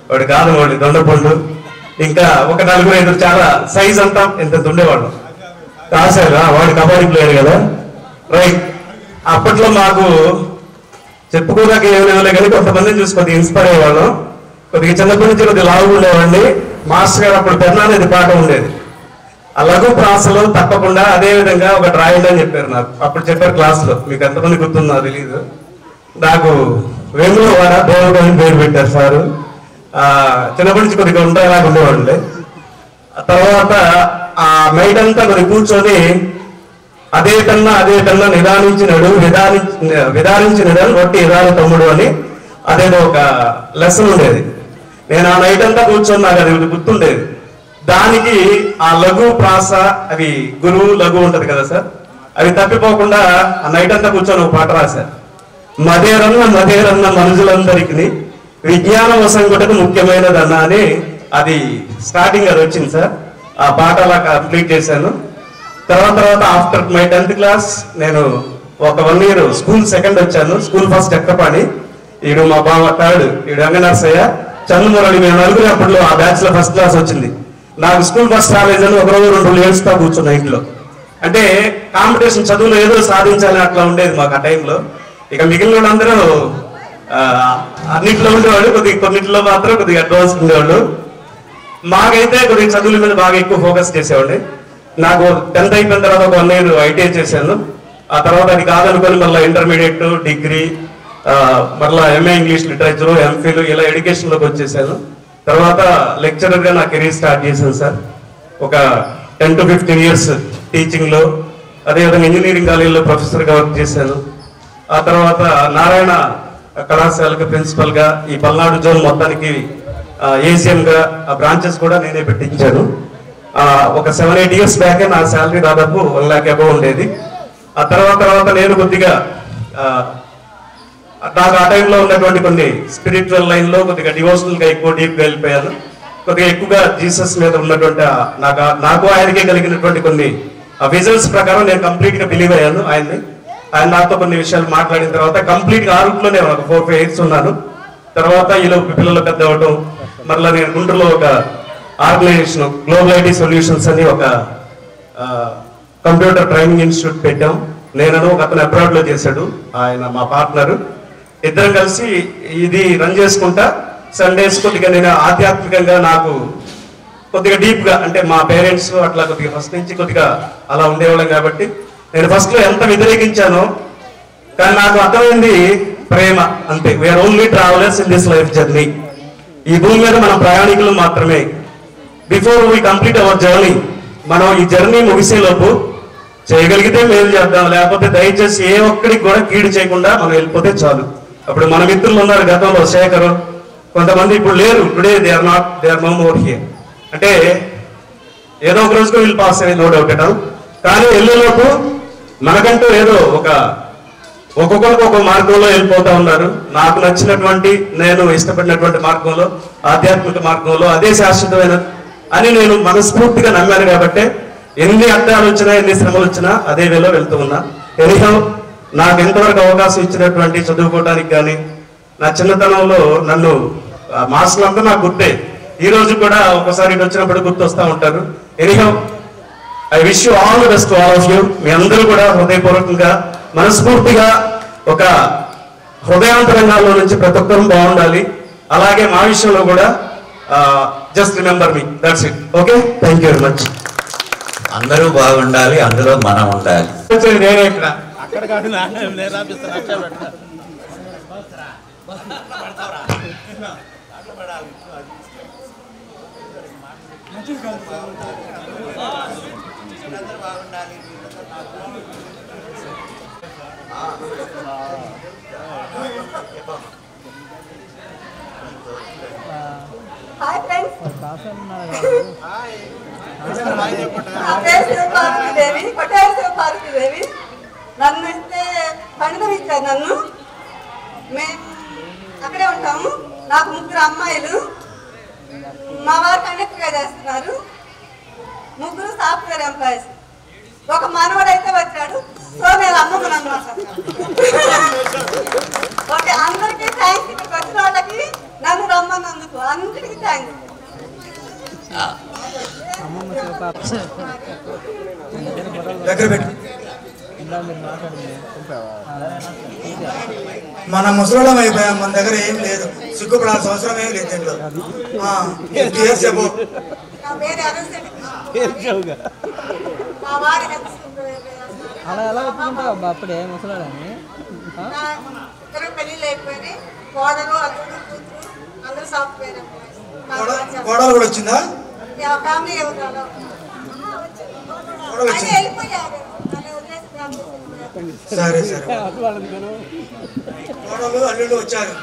వాడు కాదు వాడు దొండపండు, ఇంకా ఒక 4-5 చాలా సైజ్ అంతా ఇంత ఉండేవాడు. రాశారు వాడు కబడ్డీ ప్లేయర్ కదా, రైట్. అప్పట్లో మాకు చెప్పుకోదాకా ఏం లేవులే కానీ కొంతమందిని చూసి కొద్దిగా ఇన్స్పైర్ అయ్యేవాళ్ళం. కొద్దిగా చిన్నప్పటి నుంచి కొద్దిగా లావు ఉండేవాడిని. మాస్టర్ గారు అప్పుడు పెన్నా అనేది పాఠం ఉండేది. ఆ లఘు ప్రాసలో తప్పకుండా అదే విధంగా ఒక డ్రాయింగ్ అని చెప్పారు నాకు. అప్పుడు చెప్పారు క్లాస్లో, మీకు ఎంతమంది గుర్తుందో తెలీదు. నాకు వేముల వాడ దేవుడు అని పేరు పెట్టారు సారు. చిన్నప్పటి నుంచి కొద్దిగా ఉండేలాగా ఉండేవాళ్ళే. తర్వాత ఆ నైట్ అంతా మరి కూర్చొని అదే కన్నా నిదానించినడు విధానించినడు రొట్టి ఇదాని తమ్ముడు అని అదేదో ఒక లెసన్ ఉండేది. నేను ఆ నైట్ అంతా కూర్చొని నాకు అది గుర్తుండేది. దానికి ఆ లఘు ప్రాస అవి గురువు లఘు ఉంటది కదా సార్, అవి తప్పిపోకుండా ఆ నైట్ అంతా కూర్చొని ఒక పాట రాశారు. మదేరన్న మనుషులందరికీ విజ్ఞాన వసంగుటకు ముఖ్యమైనదన్న అని అది స్టార్టింగ్ అది వచ్చింది సార్. ఆ పాట అలా కంప్లీట్ చేశాను. తర్వాత ఆఫ్టర్ మై 10th క్లాస్ నేను ఒక 1 year స్కూల్ సెకండ్ వచ్చాను. స్కూల్ ఫస్ట్ ఎక్కపాని, ఈడు మా బావ థర్డ్, ఈడు అంగనర్సయ్య, చంద్రమురళి, మేము నలుగురు అప్పట్లో ఆ బ్యాచ్ లో ఫస్ట్ క్లాస్ వచ్చింది. నాకు స్కూల్ ఫస్ట్ రాలేదని ఒక రోజు 2 ఏడుస్తా కూర్చున్నా ఇంట్లో. అంటే కాంపిటీషన్ చదువులో ఏదో సాధించాలి అట్లా ఉండేది మాకు ఆ టైంలో. ఇక మిగిలిన వాళ్ళందరూ అన్నింటిలో ఉండేవాళ్ళు, కొన్నింటిలో మాత్రం కొద్దిగా అడ్వాన్స్ ఉండేవాళ్ళు. మాకైతే కొద్దిగా చదువుల మీద బాగా ఎక్కువ ఫోకస్ చేసేవాడి. నాకు 10th అయిపోయిన తర్వాత ఒక 1 year ITI చేశాను. ఆ తర్వాత అది కాదనుకొని మళ్ళీ ఇంటర్మీడియట్, డిగ్రీ, మళ్ళీ MA ఇంగ్లీష్ లిటరేచర్, MPhil ఇలా ఎడ్యుకేషన్లోకి వచ్చేసాను. తర్వాత లెక్చరర్గా నా కెరీర్ స్టార్ట్ చేశాను సార్. ఒక 10 to 15 years టీచింగ్లో, అదేవిధంగా ఇంజనీరింగ్ కాలేజీలో ప్రొఫెసర్గా వర్క్ చేశాను. ఆ తర్వాత నారాయణ కళాశాలకు ప్రిన్సిపల్గా, ఈ పల్నాడు జోన్ మొత్తానికి ACMగా ఆ బ్రాంచెస్ కూడా నేనే పెట్టించాను. ఒక 7-8 years బ్యాకే నా శాలరీ దాదాపు 1 lakh above ఉండేది. ఆ తర్వాత నేను కొద్దిగా నాకు ఆ టైంలో ఉన్నటువంటి కొన్ని స్పిరిచువల్ లైన్లో కొద్దిగా డివోషనల్గా ఎక్కువ డీప్గా వెళ్ళిపోయాను. కొద్దిగా ఎక్కువగా జీసస్ మీద ఉన్నటువంటి నాకు ఆయనకే కలిగినటువంటి కొన్ని విజన్స్ ప్రకారం నేను కంప్లీట్గా బిలీవ్ అయ్యాను ఆయన్ని. ఆయన నాతో కొన్ని విషయాలు మాట్లాడిన తర్వాత కంప్లీట్గా ఆ రూట్లోనే ఒక 4-5 years ఉన్నాను. తర్వాత ఈలో పిల్లలు పెద్ద అవడం, మరలా నేను గుంటూరులో ఒక ఆర్గనైజేషన్ గ్లోబల్ IT సొల్యూషన్స్ అని ఒక కంప్యూటర్ ట్రైనింగ్ ఇన్స్టిట్యూట్ పెట్టాం. నేను ఒక అతను అబ్రాడ్లో చేశాడు, ఆయన మా పార్ట్నరు. ఇద్దరం కలిసి ఇది రన్ చేసుకుంటా సండేస్ కొద్దిగా నేను ఆధ్యాత్మికంగా నాకు కొద్దిగా డీప్గా, అంటే మా పేరెంట్స్ అట్లా కొద్దిగా ఫస్ట్ నుంచి కొద్దిగా అలా ఉండేవాళ్ళం కాబట్టి నేను ఫస్ట్లో ఎంత వ్యతిరేకించానో, కానీ నాకు అర్థమైంది ప్రేమ అంతే. We are only travellers in this life journey. ఈ భూమి మీద మనం ప్రయాణికులు మాత్రమే. Before we complete our journey, మనం ఈ జర్నీ ముగిసేలోపు చేయగలిగితే మేలు చేద్దాం, లేకపోతే దయచేసి ఏ ఒక్కడికి కూడా కీడు చేయకుండా మనం వెళ్ళిపోతే చాలు. అప్పుడు మన మిత్రులు ఉన్నారు గతంలో, శేఖరు, కొంతమంది ఇప్పుడు లేరు. Today they are no more here. అంటే ఏదో ఒక రోజుకు వీళ్ళు పాస్ అయ్యేది నో డౌట్ ఎట్ ఆల్. కానీ వెళ్ళేలోపు మనకంటూ ఏదో ఒక్కొక్కరికి ఒక మార్గంలో వెళ్ళిపోతా ఉన్నారు. నాకు నచ్చినటువంటి, నేను ఇష్టపడినటువంటి మార్గంలో, ఆధ్యాత్మిక మార్గంలో అదే శాశ్వతమైన అని నేను మనస్ఫూర్తిగా నమ్మాను. కాబట్టి ఎన్ని అడ్డాలు వచ్చినా, ఎన్ని శ్రమలు వచ్చినా అదే వేలో వెళ్తూ ఉన్నా. ఎనిహో నాకు ఎంతవరకు అవకాశం ఇచ్చినటువంటి చదువుకోవడానికి కానీ, నా చిన్నతనంలో నన్ను మాస్టర్లంతా నాకు గుర్తే. ఈ రోజు కూడా ఒకసారి ఇటు వచ్చినప్పుడు గుర్తొస్తూ ఉంటారు. Anyhow I wish you all the best to all of you. మీ అందరూ కూడా హృదయపూర్వకంగా మనస్ఫూర్తిగా ఒక హృదయాంతరంగాల్లో నుంచి ప్రతి ఒక్కరూ బాగుండాలి. అలాగే మా విషయంలో కూడా just remember me, that's it. Okay, thank you very much. అందరూ బాగుండాలి, అందులో మనం ఉండాలి. నేనే ఇక్కడ హాయ్ ఫ్రెండ్స్, నా పేరు శివపార్వతీదేవి, కొట్టారు శివపార్వతీదేవి. నన్ను అయితే పండుగ ఇచ్చారు. నన్ను మేము అక్కడే ఉంటాము. నాకు 3 అమ్మాయిలు. మా వారు కండక్టర్గా చేస్తున్నారు. 3 సాఫ్ట్వేర్ ఎంప్లాయీస్. ఒక మనవడైతే వచ్చాడు. సో నేను అమ్మమ్మను అన్నమాట. ఓకే, అందరికీ థ్యాంక్స్. ఇక్కడికి వచ్చిన వాళ్ళకి, నన్ను రమ్మన్నందుకు అందరికీ థ్యాంక్స్. మన ముసలం అయిపోయాం, మన దగ్గర ఏం లేదు, సిగ్గుపడాల్సిన అవసరం ఏం లేదు దీంట్లో. అలా ఎలా ఒప్పుకుంటావు అప్పుడే ముసలాడని? పెళ్ళిళ్ళు అయిపోయినాయి. కోడలు, అల్లుడు, కూతురు అందరూ సాఫ్ట్వేర్. కోడలు కూడా వచ్చిందా? ఫ్యామిలీ ఎవరు సరే సరే కోడలు అల్లుళ్ళు వచ్చారు.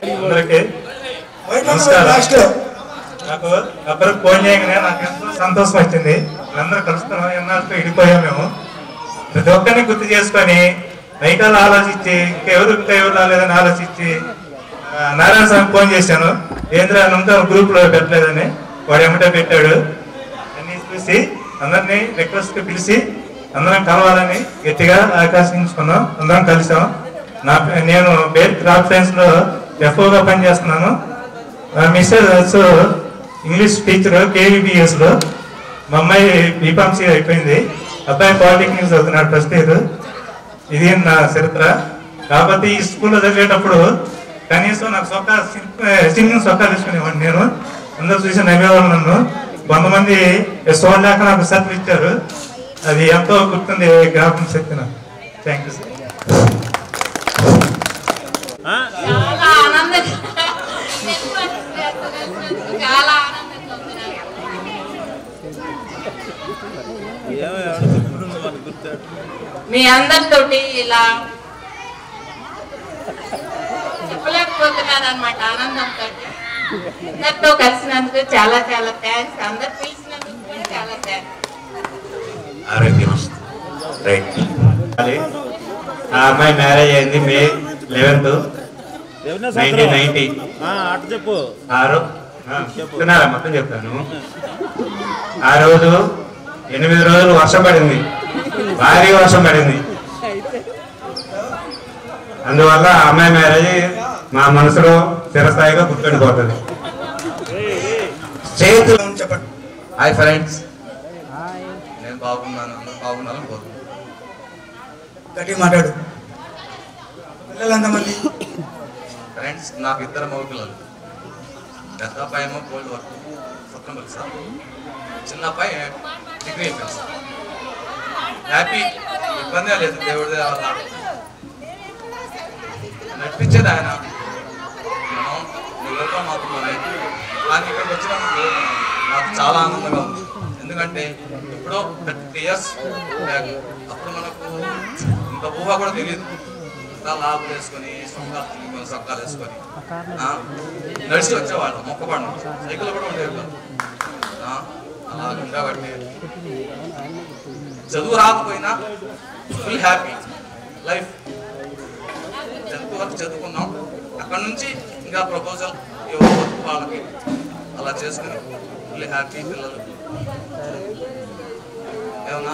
అందరికీ నమస్కారం. నాకు అప్పటికి ఫోన్ చేయగానే నాకు ఎంతో సంతోషం వచ్చింది. అందరూ కలుస్తున్నాం, ఎన్నాళ్ళతో ఇడిపోయాం మేము. ప్రతి ఒక్కరిని గుర్తు చేసుకొని నైటాలు ఆలోచించి ఇంకా ఎవరు రాలేదని ఆలోచించి నారాయణ స్వామి ఫోన్ చేశాను. ఏంద్రా గ్రూప్ లో పెట్టలేదని వాడు ఏమిటో పెట్టాడు. అన్ని చూసి అందరినీ రిక్వెస్ట్ పిలిచి అందరం కలవాలని గట్టిగా ఆకాశించుకున్నాం. అందరం కలిసాం. నేను బేర్ క్రాఫ్ట్ సైన్స్ లో ఎఫ్ఓగా పనిచేస్తున్నాను. మిస్సెస్ ఇంగ్లీష్ టీచర్ కేవీబీఎస్ లో. మా అమ్మాయి బీఫార్మసీ అయిపోయింది. అబ్బాయి పాలిటెక్నిక్ చదువుతున్నాడు ఫస్ట్ ఇయర్. ఇది నా చరిత్ర. కాబట్టి ఈ స్కూల్లో చదివేటప్పుడు కనీసం నాకు సింగింగ్ సొక్కా తీసుకునేవాడిని. నేను అందరూ చూసి నవ్వేవాళ్ళు నన్ను. కొంతమంది చూడలేక నాకు సర్టిఫికెట్ ఇచ్చారు. అది ఎంతో గుర్తుంది జ్ఞాపకం శక్తి నాకు. Thank you sir. మీ అందరితోటి ఇలా చెప్పలేకపోతున్నాను అనమాట. ఆనందంతో అందరితో కలిసినందుకు చాలా చాలా థ్యాంక్స్. అందరు పిలిచినందుకు చాలా థ్యాంక్స్. ఆ అమ్మాయి మ్యారేజ్ అయింది May 11th, 1990. చెప్పు చెప్తున్నారా? మొత్తం చెప్తాను. ఆ రోజు 8 రోజులు వర్షం పడింది, భారీ వర్షం పడింది. అందువల్ల ఆ అమ్మాయి మ్యారేజ్ మా మనసులో చిరస్థాయిగా గుర్తుండిపోతుంది. చెప్పండి. హాయ్ ఫ్రెండ్స్, నేను బాగున్నాను, అందరూ బాగున్నాను కోరుకుంటున్నాను. గట్టి మాట్లాడు. పిల్లలు ఎంతమంది? ఫ్రెండ్స్ నాకు 2 మగ పిల్లలు. పెద్ద అబ్బాయి ఏమో గోల్డ్ వర్క్ సప్టెంబర్ సార్, చిన్న అబ్బాయి డిగ్రీ అయిపోయింది సార్. హ్యాపీ, ఇబ్బంది లేదు. దేవుడి వల్ల నడిపించేది ఆయన. ఎవరితో మాత్రమే. కానీ ఇక్కడికి వచ్చినందుకు నాకు చాలా ఆనందంగా ఉంది. ఎందుకంటే ఇప్పుడు 30 years బ్యాక్ అప్పుడు మనకు ఇంత ఊహ కూడా తెలియదు. ఇంత లాభం వేసుకొని సొక్కాలు వేసుకొని నడిచి వచ్చేవాళ్ళం. మొక్కపడినాం, సైకిల్ కూడా ఉండేవి కాదు. అలా ఉండబట్టి చదువు రాకపోయినా ఫుల్ హ్యాపీ లైఫ్. 10th వరకు చదువుకున్నాం. అక్కడ నుంచి ఇంకా ప్రపోజల్ ఇవ్వవచ్చు వాళ్ళకి. అలా చేసుకుని ఫుల్ హ్యాపీ. పిల్లలు ఏమన్నా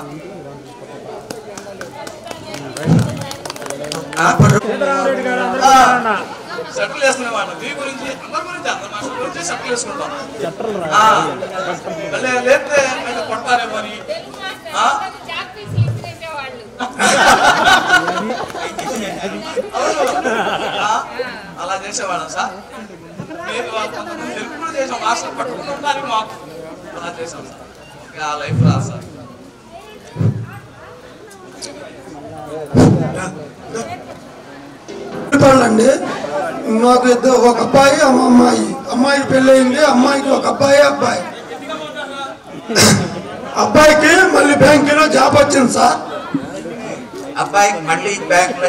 షర్ట్లు వేసుకునేవాడు. మీ గురించి అందరి గురించి అందరి మాస్టర్ గురించి షర్ట్లు వేసుకుంటాం. లేకపోతే కొట్టారేమో అని అలా చేసేవాళ్ళం సార్. మేము హెల్ప్ కూడా చేసాం. మాస్టర్ పట్టుకుని ఉండాలి మాకు. అలా చేసాం సార్. ఓకే, ఆ లైఫ్ రాదు సార్. అండి మాకు ఒక అబ్బాయి అమ్మాయికి పెళ్ళయింది. అమ్మాయికి ఒక అబ్బాయి. అబ్బాయికి మళ్ళీ బ్యాంకులో జాబ్ వచ్చింది సార్. అబ్బాయికి మళ్ళీ బ్యాంకులో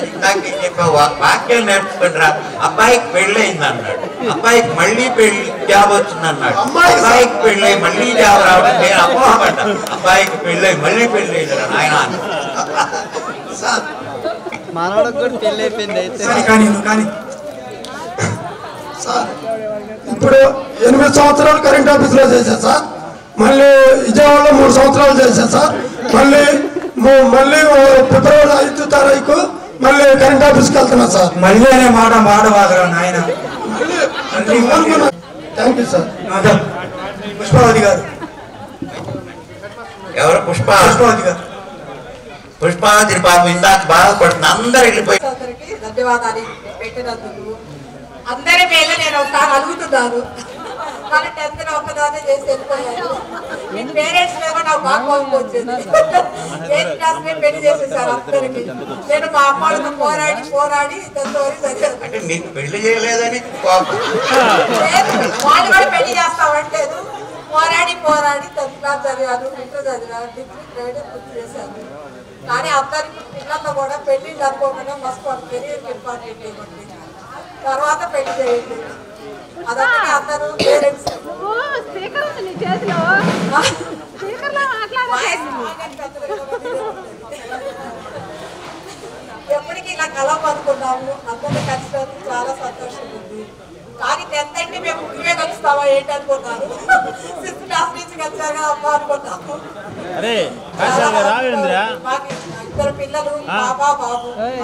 వాక్యం నేర్చుకుంటారా? అబ్బాయికి పెళ్ళి అయింది అన్నాడు. అబ్బాయికి మళ్ళీ జాబ్ వచ్చింది అన్నాడు. అబ్బాయికి పెళ్ళి మళ్ళీ జాబ్ రావడం నేను అపోహపడ్డా. అబ్బాయికి పెళ్ళి మళ్ళీ పెళ్ళి అయింది ఆయన. మనోడికి కూడా పెళ్ళి అయిపోయింది అయితే. సార్ ఇప్పుడు 8 సంవత్సరాలు కరెంట్ ఆఫీస్లో చేశా సార్. మళ్ళీ విజయవాడలో 3 సంవత్సరాలు చేశా సార్. మళ్ళీ ఫిబ్రవరి 5వ తారీఖు మళ్ళీ కరెంట్ ఆఫీస్కి వెళ్తున్నా సార్. మళ్ళీ అనే మాట వాడవాగరా నాయన. Thank you sir. పుష్పావతి గారు. ఎవరు? పుష్పావతి గారు. పుష్పావతి పాపం ఇందాక బాధపడుతుంది. అందరు వెళ్ళిపోయి ధన్యవాదాలు పెట్టినందుకు. అందరి పేర్లు నేను ఒకసారి అడుగుతున్నాను. కానీ 10th ఒక్కదానే చేసి వెళ్ళిపోయాను. మీ పేరెంట్స్ మీద నాకు బాగా కోపం వచ్చింది. 8th క్లాస్ పెళ్లి చేసేసారు అందరికి. నేను మా అమ్మాళ్ళతో పోరాడి 10th వరకు చదివాను. అంటే మీకు పెళ్లి చేయలేదని కోపం? వాళ్ళు కూడా పెళ్లి చేస్తామంటలేదు. పోరాడి 10th క్లాస్ చదివాను, ఇంటర్ చదివాను, డిగ్రీ గ్రేడ్ పూర్తి చేశాను. కానీ అందరికి పిల్లల్లో కూడా పెళ్లిళ్ళు అనుకోకుండా మస్తు కెరీర్ ఇంపార్టెంట్ ఇవ్వండి, తర్వాత పెళ్లి చేయండి. అదొకటి అందరూ పేరెంట్స్ ఎప్పటికీ ఇలా కలవనుకున్నాము, అందరినీ కలిసినందుకు చాలా సంతోషం ఉంది. కానీ 10th అంటే మేము ముగ్గురే కలుస్తామా ఏంటి అనుకున్నాను. 6th క్లాస్ నుంచి కలిసాగా అమ్మా అనుకున్నాము. మాకు 2 పిల్లలు, బాబు,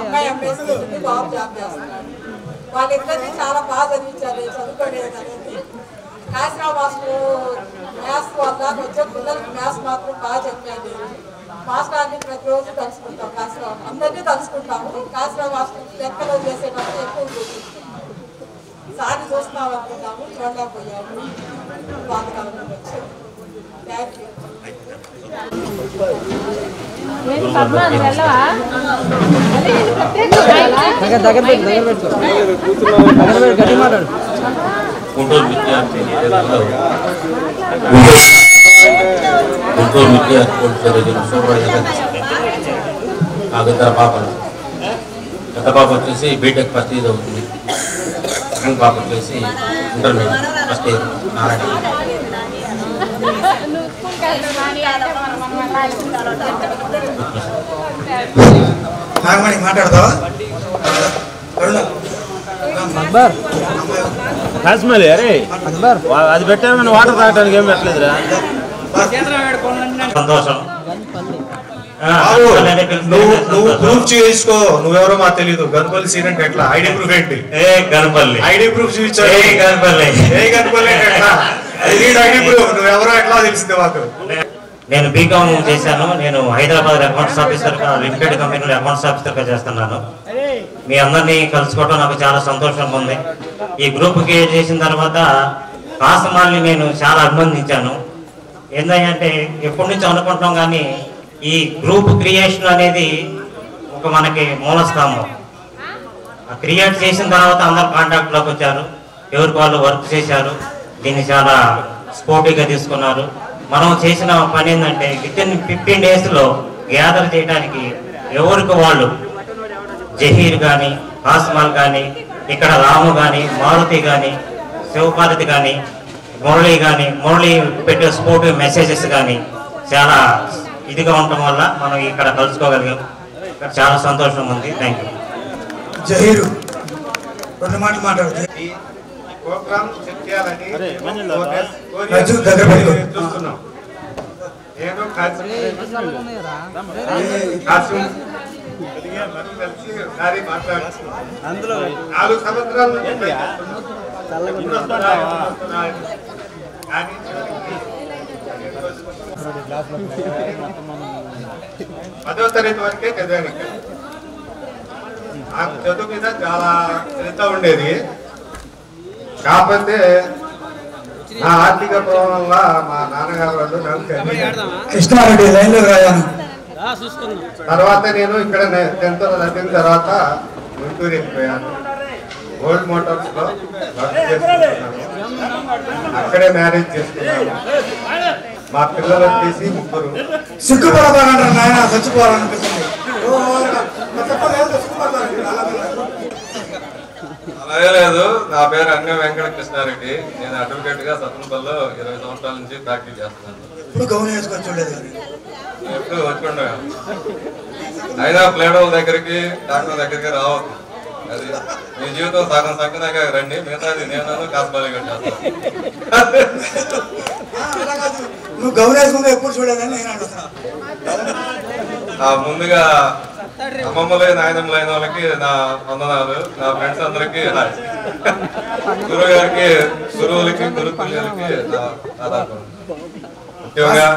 అమ్మాయి ఎంఎస్సీ, బాబు జాబ్ చేస్తున్నారు. వాళ్ళిద్దరినీ చాలా బాగా చదివించారు, చదువుకోలేదు అనేది. కాశీరావు మాస్టర్ మ్యాథ్స్ వల్ల కొంచెం పిల్లలకి మ్యాథ్స్ మాత్రం బాగా చెప్పాను. మాస్టర్ని ప్రతిరోజు తలుసుకుంటాం, కాశీరావు అందరినీ తలుసుకుంటాము. కాశీరావు మాస్టర్ లెక్కలో చేసేటప్పుడు ఎక్కువ ఉంటుంది. సారి చూస్తున్నాం అనుకుంటాము, చూడలేకపోయాము. పాతకాలం వచ్చాము. Thank you. గుంటూరు విద్యార్థి నాకు ఇద్దరు పాపలు. పెద్ద పాప వచ్చేసి బీటెక్ ఫస్ట్ ఇయర్ అవుతుంది, సెకండ్ పాప వచ్చేసి ఇంటర్మీడియట్ ఫస్ట్ ఇయర్ నారాయణ. మాట్లాడతావా? కాశ్మీర్ అరే అది పెట్టాను, వాటర్ తాగడానికి ఏం పెట్టలేదురా. సంతోషం. నువ్వు ప్రూఫ్ చేసుకో, నువ్వెవరో మాకు తెలియదు. గణపల్లి సీన్ అంటే ఎట్లా? ఐడి ప్రూఫ్ ఏంటి? గణపల్లి ఐడి ప్రూఫ్ చూపించారు. గణపల్లి ఐడి ప్రూఫ్ నువ్వెవరో ఎట్లా తెలిసింది మాకు? నేను బీకామ్ చేశాను. నేను హైదరాబాద్ అకౌంట్స్ ఆఫీసర్ లిమిటెడ్ కంపెనీలో అకౌంట్స్ ఆఫీసర్గా చేస్తున్నాను. మీ అందరినీ కలుసుకోవడం నాకు చాలా సంతోషంగా ఉంది. ఈ గ్రూప్ క్రియేట్ చేసిన తర్వాత కాసమాల్ని నేను చాలా అభినందించాను. ఏంటంటే ఎప్పటి నుంచి అనుకుంటాం, కానీ ఈ గ్రూప్ క్రియేషన్ అనేది ఒక మనకి మూలస్తంభం. క్రియేట్ చేసిన తర్వాత అందరు కాంటాక్ట్లోకి వచ్చారు, ఎవరికి వాళ్ళు వర్క్ చేశారు, దీన్ని చాలా స్పోర్టివ్గా తీసుకున్నారు. మనం చేసిన పని ఏంటంటే వితిన్ 15 daysలో గ్యాదర్ చేయడానికి ఎవరికి వాళ్ళు, జహీర్ కానీ, కాస్మాల్ కానీ, ఇక్కడ రాము కానీ, మారుతి కానీ, శివపార్వతి కానీ, మురళి పెట్టే స్పోర్టివ్ మెసేజెస్ కానీ చాలా ఇదిగా ఉండటం వల్ల మనం ఇక్కడ కలుసుకోగలిగాం. చాలా సంతోషం ఉంది. Thank you. జహీరు 2 మాటలు మాట్లాడుతుంది. ప్రోగ్రామ్ సెట్ చేయాలని చూస్తున్నాం. నేను అందులో 4 సంవత్సరాల నుంచి కానీ 10వ తరగతి వరకే చదివాను ఇక్కడ. నాకు చదువు మీద చాలా శ్రద్ధ ఉండేది. కాకపోతే నా ఆర్థిక ప్రభావం వల్ల మా నాన్నగారు వాళ్ళు కృష్ణారెడ్డి లైన్లో రాయాను. తర్వాత నేను ఇక్కడ 10th చదివిన తర్వాత గుంటూరు వెళ్ళిపోయాను. గోల్డ్ మోటార్స్ లో వర్క్ చేసుకుంటున్నాను. అక్కడే మ్యారేజ్ చేసుకున్నాను. మా పిల్లలు వచ్చేసి 3. సిగ్గుపడతానంటారు నాయన, చచ్చిపోవాలనిపిస్తుంది. అలాగే లేదు. నా పేరు అంగ వెంకట కృష్ణారెడ్డి. నేను అడ్వకేట్ గా సత్రంపల్లిలో 20 సంవత్సరాల నుంచి ప్రాక్టీస్ చేస్తున్నాను. ఎప్పుడు వచ్చుకుంటా. అయినా ప్లేడోల దగ్గరికి, డాక్టర్ దగ్గరికి రావద్దు. అది మీ జీవితం సగం సంఖ్యగా రండి, మిగతాది నేను కాస్మాలి కట్టేస్తాను. నువ్వు గౌరేసుకుంటే ఎప్పుడు చూడలేదని నేను అడుగుతున్నా. ముందుగా అమ్మమ్మలే నాయనమ్మలైన వాళ్ళకి నా వందనాలు. నా ఫ్రెండ్స్ అందరికి గురువు గారికి, గురువులకి, గురుతుల్యులకి నా ఆధారం. ముఖ్యంగా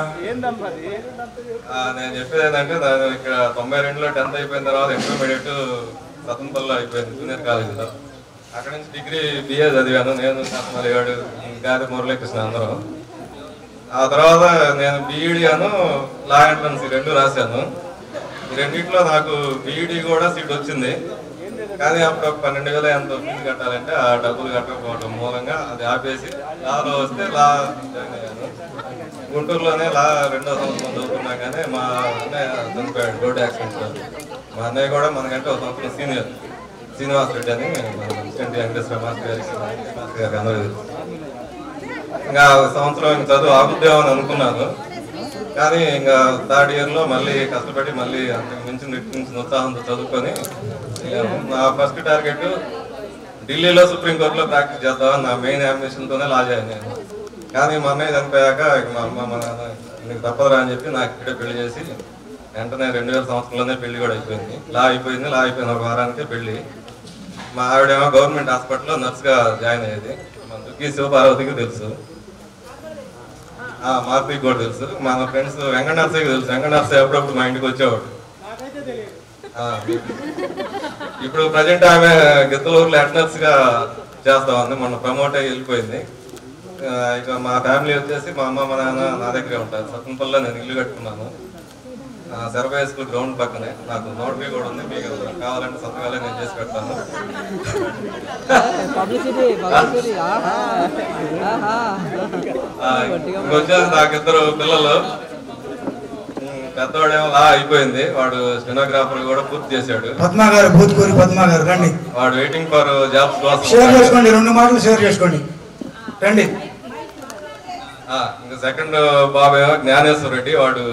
నేను చెప్పేది ఏంటంటే, నేను ఇక్కడ 92లో 10th అయిపోయిన తర్వాత ఇంటర్మీడియట్ సతంపల్లిలో అయిపోయింది, జూనియర్ కాలేజీలో. అక్కడ నుంచి డిగ్రీ బిఏ చదివాను నేను, మలిగాడు, గారి మురళీకృష్ణ అందరూ. ఆ తర్వాత నేను బీఈడి అను లా ఎంట్రన్స్ ఈ 2 రాశాను. ఈ రెండింటిలో నాకు బీఈడి కూడా సీట్ వచ్చింది. కానీ అప్పుడు 12,000 ఎంత ఫీజు కట్టాలంటే ఆ డబ్బులు కట్టకపోవడం మూలంగా అది ఆపేసి లాలో వస్తే లా జాయిన్ అయ్యాను. గుంటూరులోనే లా 2వ సంవత్సరం చదువుతున్నా కానీ మా అన్నయ్య చనిపోయాడు రోడ్ యాక్సిడెంట్లో. మా అన్నయ్య కూడా మనకంటే 1 సంవత్సరం సీనియర్, శ్రీనివాస్ రెడ్డి అని అసిస్టెంట్ వెంకటేశ్వర మాస్టర్ గారికి అందరూ తెలుసు. ఇంకా సంవత్సరం చదువు ఆగుద్దామని అనుకున్నాను. కానీ ఇంకా 3rd ఇయర్లో మళ్ళీ కష్టపడి మళ్ళీ అంతకు మించిన ఉత్సాహంతో చదువుకొని నా ఫస్ట్ టార్గెట్ ఢిల్లీలో సుప్రీంకోర్టులో ప్రాక్టీస్ చేద్దామని నా మెయిన్ అంబిషన్తోనే లా జాయిన్ అయ్యాను. కానీ మా అన్నయ్య చనిపోయాక మా అమ్మ మా నాన్న నీకు తప్పదురా అని చెప్పి నాకు ఇక్కడే పెళ్లి చేసి వెంటనే 2000 సంవత్సరంలోనే పెళ్లి కూడా అయిపోయింది. లా అయిపోయిన 1 వారానికే పెళ్లి. మా ఆవిడేమో గవర్నమెంట్ హాస్పిటల్లో నర్స్గా జాయిన్ అయ్యేది. మన దుగ్గి శివపార్వతికి తెలుసు, మార్పికి కూడా తెలుసు, మన ఫ్రెండ్స్ వెంకట నర్సయ్యకి తెలుసు. వెంకట నర్సయ్య అప్పుడప్పుడు మా ఇంటికి వచ్చేవాడు. ఇప్పుడు ప్రజెంట్ ఆమె గిత్తలూరులో హెడ్ నర్స్గా చేస్తా ఉంది. మొన్న ప్రమోట్ అయ్యి వెళ్ళిపోయింది. ఇక మా ఫ్యామిలీ వచ్చేసి మా అమ్మ మా నాన్న నా దగ్గరే ఉంటారు. సత్తంపల్లిలో నేను ఇల్లు కట్టుకున్నాను. సర్వే స్కూల్ గ్రౌండ్ పక్కనే. నాకు నోటరీ కూడా ఉంది, మీకు కావాలంటే సంతకాలే నేను చేసి పెడతాను. ఇంకొచ్చేసి నాకు 2 పిల్లలు. పెద్దవాడేమో లా అయిపోయింది, వాడు స్టెనోగ్రాఫర్ కూడా పూర్తి చేశాడు. పద్మా గారు, భూత్కూరి పద్మా గారు రండి. వాడు వెయిటింగ్ ఫర్ జాబ్స్ కోసం. షేర్ చేసుకోండి, 2 మాటలు షేర్ చేసుకోండి, రండి. ఇంకా సెకండ్ బాబు ఏమో జ్ఞానేశ్వర రెడ్డి. వాడు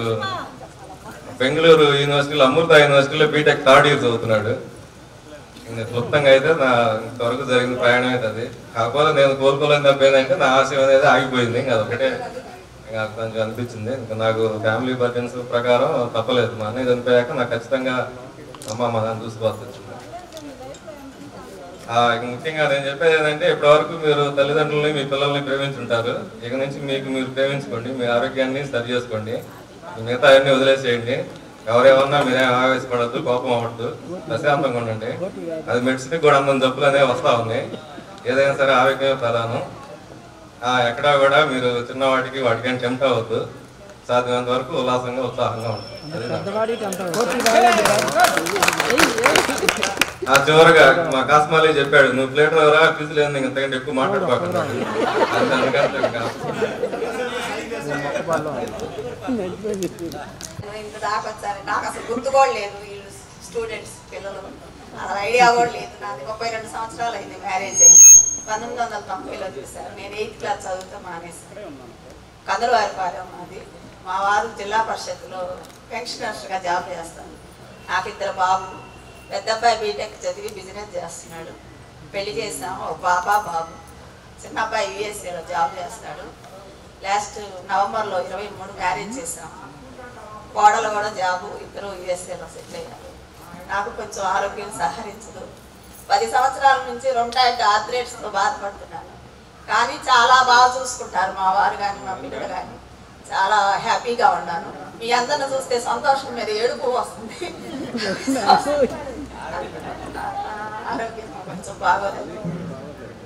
బెంగళూరు యూనివర్సిటీలో, అమృత యూనివర్సిటీలో బీటెక్ 3rd ఇయర్ చదువుతున్నాడు. ఇంకా క్లుప్తంగా అయితే నా ఇంతవరకు జరిగిన ప్రయాణం అయితే అది. కాకపోతే నేను కోలుకోలేని తప్పేందంటే నా ఆశయం అనేది ఆగిపోయింది. ఇంకా అదొకటే ఇంకా కొంచెం అనిపించింది. ఇంకా నాకు ఫ్యామిలీ బర్డెన్స్ ప్రకారం తప్పలేదు. మా అన్నయ్య చనిపోయాక నాకు ఖచ్చితంగా అమ్మ మా నాన్న చూసుకోవాల్సి వచ్చింది. ముఖ్యంగా నేను చెప్పేది ఏంటంటే, ఇప్పటివరకు మీరు తల్లిదండ్రులని మీ పిల్లల్ని ప్రేమించుంటారు. ఇక నుంచి మీకు మీరు ప్రేమించుకోండి, మీ ఆరోగ్యాన్ని సరి చేసుకోండి, మిగతా అన్నీ వదిలేసేయండి. ఎవరేమన్నా మీరేం ఆవేశపడద్దు, కోపం అవ్వద్దు, ప్రశాంతంగా ఉండండి. అది మెడిసిన్కి కూడా అందరం జబ్బులు అనేవి వస్తూ ఉన్నాయి. ఏదైనా సరే ఆరోగ్యమే ప్రధానం. ఎక్కడా కూడా మీరు చిన్నవాటికి వాటికి టెంప్ట్ అవ్వద్దు. సాధ్యమైనంత వరకు ఉల్లాసంగా ఉత్సాహంగా ఉంటుంది. చివరగా మా కాస్మాలి చెప్పాడు, నువ్వు ప్లేట్ ఎవరా ఫీజు లేదు, ఇంతకంటే ఎక్కువ మాట్లాడుకోకుండా ఇంత దాకా వచ్చారు. నాకు అసలు గుర్తు కూడా లేదు వీళ్ళు స్టూడెంట్స్ పిల్లలు, అసలు ఐడియా కూడా లేదు. నాది 32 సంవత్సరాలు అయింది మ్యారేజ్ అయ్యి. 1990లో చూశారు. నేను 8th క్లాస్ చదువుతూ మానేశాను. కందలవారిపాలెం మాది. మా వారు జిల్లా పరిషత్లో పెన్షనర్స్గా జాబ్ చేస్తాను. నాకు 2 బాబులు. పెద్ద అబ్బాయి బీటెక్ చదివి బిజినెస్ చేస్తున్నాడు. పెళ్లి చేసాము, ఒక బాబు. చిన్న అబ్బాయి యూఎస్ఏలో జాబ్ చేస్తాడు. లాస్ట్ నవంబర్లో 23 మ్యారేజ్ చేసాము. కోడలు కూడా జాబు, 2 యూఎస్ఏలో సెటిల్ అయ్యారు. నాకు కొంచెం ఆరోగ్యం సహకరించదు. 10 సంవత్సరాల నుంచి రొమటాయిడ్ ఆర్థరైటిస్తో బాధపడుతున్నాను. కానీ చాలా బాగా చూసుకుంటారు మా వారు కానీ మా పిల్లలు కానీ. చాలా హ్యాపీగా ఉన్నాను. మీ అందరిని చూస్తే సంతోషం మీద ఏడుపు వస్తుంది. ఆరోగ్యం కొంచెం బాగోలేదు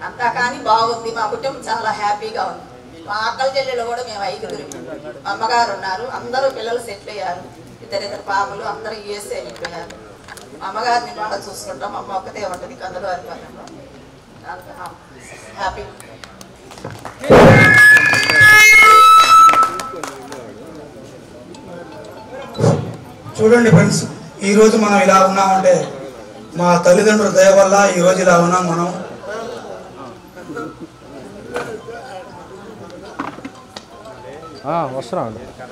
అంతా, కానీ బాగుంది. మా కుటుంబం చాలా హ్యాపీగా ఉంది. మా అక్కల చెల్లెలు కూడా మేము 5గురు. మా అమ్మగారు ఉన్నారు. అందరూ పిల్లలు సెటిల్ అయ్యారు. 2 పాపలు, అందరూ యూఎస్ఏ వెళ్ళిపోయారు. మా అమ్మగారిని బాగా చూసుకుంటాం. అమ్మ ఒక్కతే ఉంటుంది కందలవారిపాలెంలో. హ్యాపీ. చూడండి ఫ్రెండ్స్, ఈరోజు మనం ఇలా ఉన్నామంటే మా తల్లిదండ్రుల దయ వల్ల ఈరోజు ఇలా ఉన్నాం మనం.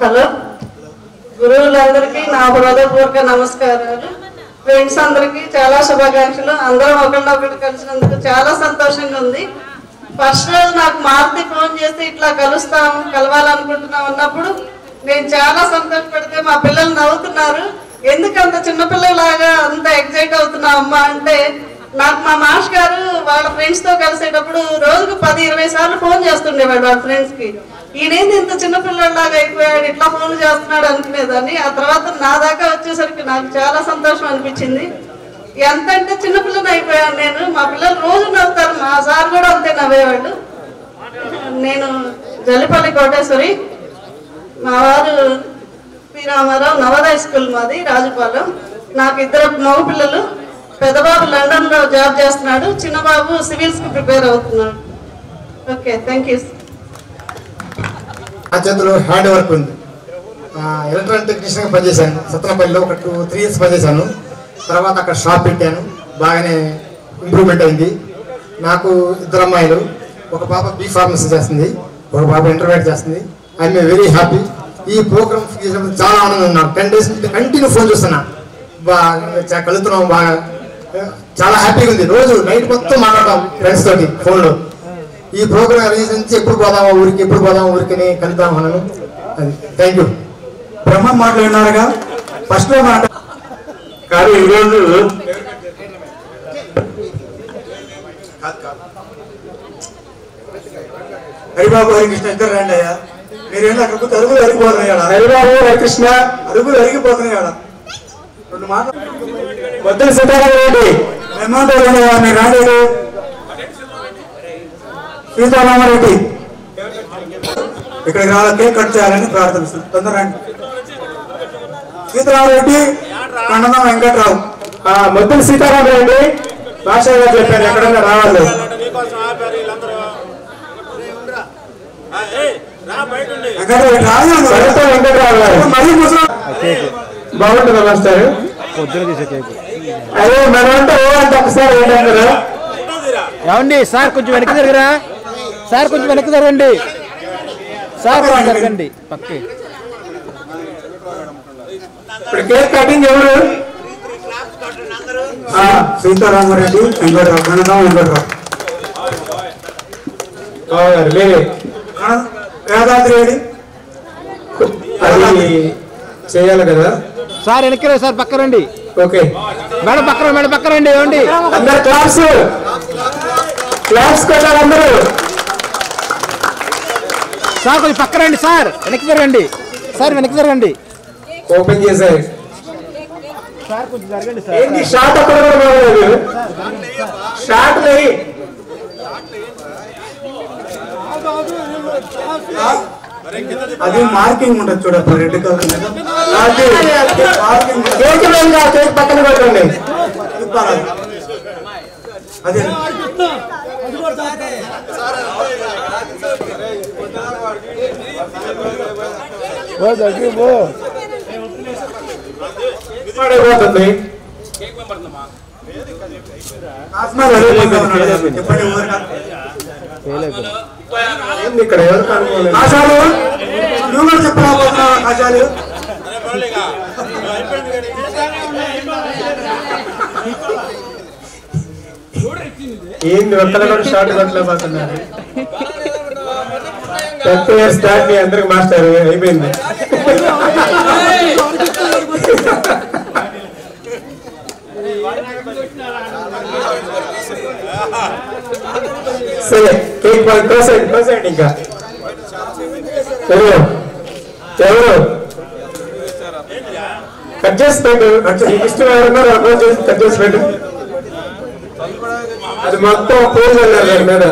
హలో, గురువులందరికీ నా హృదయపూర్వక నమస్కారాలు. ఫ్రెండ్స్ అందరికీ చాలా శుభాకాంక్షలు. అందరం ఒకరినొకటి కలిసినందుకు చాలా సంతోషంగా ఉంది. ఫస్ట్ రోజు నాకు మారుతి ఫోన్ చేసి ఇట్లా కలవాలనుకుంటున్నాం అన్నప్పుడు నేను చాలా సంతోషపడితే మా పిల్లలు నవ్వుతున్నారు. ఎందుకంత చిన్నపిల్లలాగా అంత ఎగ్జైట్ అవుతున్నావు అమ్మా అంటే, నాకు మా మాస్టర్ గారు వాళ్ళ ఫ్రెండ్స్తో కలిసేటప్పుడు రోజుకు 10-20 సార్లు ఫోన్ చేస్తుండేవాడు వాళ్ళ ఫ్రెండ్స్కి. ఈయనేంది ఇంత చిన్నపిల్లలాగా అయిపోయాడు, ఇట్లా ఫోన్ చేస్తున్నాడు అనుకునేదాన్ని. ఆ తర్వాత నా దాకా వచ్చేసరికి నాకు చాలా సంతోషం అనిపించింది. ఎంత అంటే చిన్నపిల్లని అయిపోయాను నేను. మా పిల్లలు రోజు నవ్వుతారు, మా సార్ కూడా అంతే నవ్వేవాళ్ళు. నేను జల్లిపల్లి కోటేశ్వరి, మా వారు పి రామారావు, నవోదయ స్కూల్ మాది రాజుపాలెం. నాకు 2 మగ పిల్లలు. పెద్దబాబు లండన్లో జాబ్ చేస్తున్నాడు, చిన్నబాబు సివిల్స్కి ప్రిపేర్ అవుతున్నాడు. Okay, thank you. నా చేతిలో హ్యాండ్ వర్క్ ఉంది. ఎలక్ట్రానిక్ టెక్నీషియన్గా పనిచేశాను సత్తనపల్లిలో. ఒక 2-3 ఇయర్స్ పనిచేశాను. తర్వాత అక్కడ షాప్ పెట్టాను, బాగానే ఇంప్రూవ్మెంట్ అయింది. నాకు 2 అమ్మాయిలు, ఒక పాప బీ ఫార్మసీ చేస్తుంది, ఒక పాప ఇంటర్మీడియట్ చేస్తుంది. I'm very happy. ఈ ప్రోగ్రామ్ చాలా ఆనందంగా ఉన్నాను. 10 days నుంచి కంటిన్యూ ఫోన్ చూస్తున్నా, బాగా కలుగుతున్నాం, బాగా చాలా హ్యాపీగా ఉంది. రోజు నైట్ మొత్తం మాట్లాడతాం ఫ్రెండ్స్ తోటి ఫోన్లో. ఈ ప్రోగ్రామ్ అరేంజ్ నుంచి ఎప్పుడు పోదామా ఊరికి కలుద్దాం అన్నాను. అది థ్యాంక్ యూ. బ్రహ్మ మాటలు విన్నారుగా. ఫస్ట్ లో మాట కానీ ఈరోజు హరిబాబు హరికృష్ణ ఇద్దరు రండి అయ్యా. మీరేంటి అక్కడికి అరుగులు అరిగిపోతున్నాయి. హరిబాబు హరికృష్ణ అరుగులు అరిగిపోతున్నాయి. 2 మాటలు మొత్తం సీతారామరెడ్డి ఏమంటారు మీరు రాలేదు. సీతారామరెడ్డి ఇక్కడికి రావాలి, కేక్ కట్ చేయాలని ప్రార్థిస్తున్నాను. తొందరగా రండి. సీతారామరెడ్డి, కండన వెంకట్రావు. మొత్తం సీతారామరెడ్డి భాష గారు చెప్పారు ఎక్కడన్నా రావాలి. వెంకట్రావు గారు బాగుంటుంది మాస్టర్. అదే మనమంతా అంటే ఒకసారి ఏంటంటారు. ఏమండి సార్ కొంచెం వెనక్కి జరగరా, సార్ కొంచెం వెనక్కి జరగండి, సార్ కొంచెం జరగండి పక్కి. ఇప్పుడు కేక్ కటింగ్ ఎవరు? సీతారామరెడ్డి, వెంకట్రావు, కండన వెంకట్రావు. వేదాద్రి రెడ్డి అది చేయాలి కదా సార్. వెనక్కి రండి సార్, పక్క రండి. ఓకే మేడం పక్క రండి. ఏమండి అందరు క్లాప్స్ కొట్టాలి అందరూ. సార్ కొంచెం పక్క రండి సార్, వెనక్కి జరగండి సార్, వెనక్కి జరగండి. ఓపెన్ చేశారు సార్ కొంచెం జరగండి సార్. ఏంటి షార్ట్ అక్కడ కూడా బాగలేదు. షార్ట్ లేదు. అది మార్కింగ్ ఉంటుంది చూడప్పుడు రెడ్ కలర్ మీద. కేక్ పక్కన పెట్టండి. అదే పడిపోతుంది. ఏంది ఇక్కడ ఎవరు కనుకోలేదు. ఆశాలు నువ్వు కూడా చెప్పలేకపోతున్నావు. ఆశాలు ఏంది ఒక్కరు కూడా షార్ట్ కొట్టలేకపోతున్నారు. 10 years స్టార్ట్ మీ అందరికి మాస్టర్ అయిపోయింది. సరే కేక్ కోసేయండి. ఇంకా ఎవరు కట్ చేసి పెట్టు. ఇష్టం ఎవరున్నారు అప్రోచ్ చేసి కట్ చేసి పెట్టు. అది మొత్తం పూజ దాని మీద.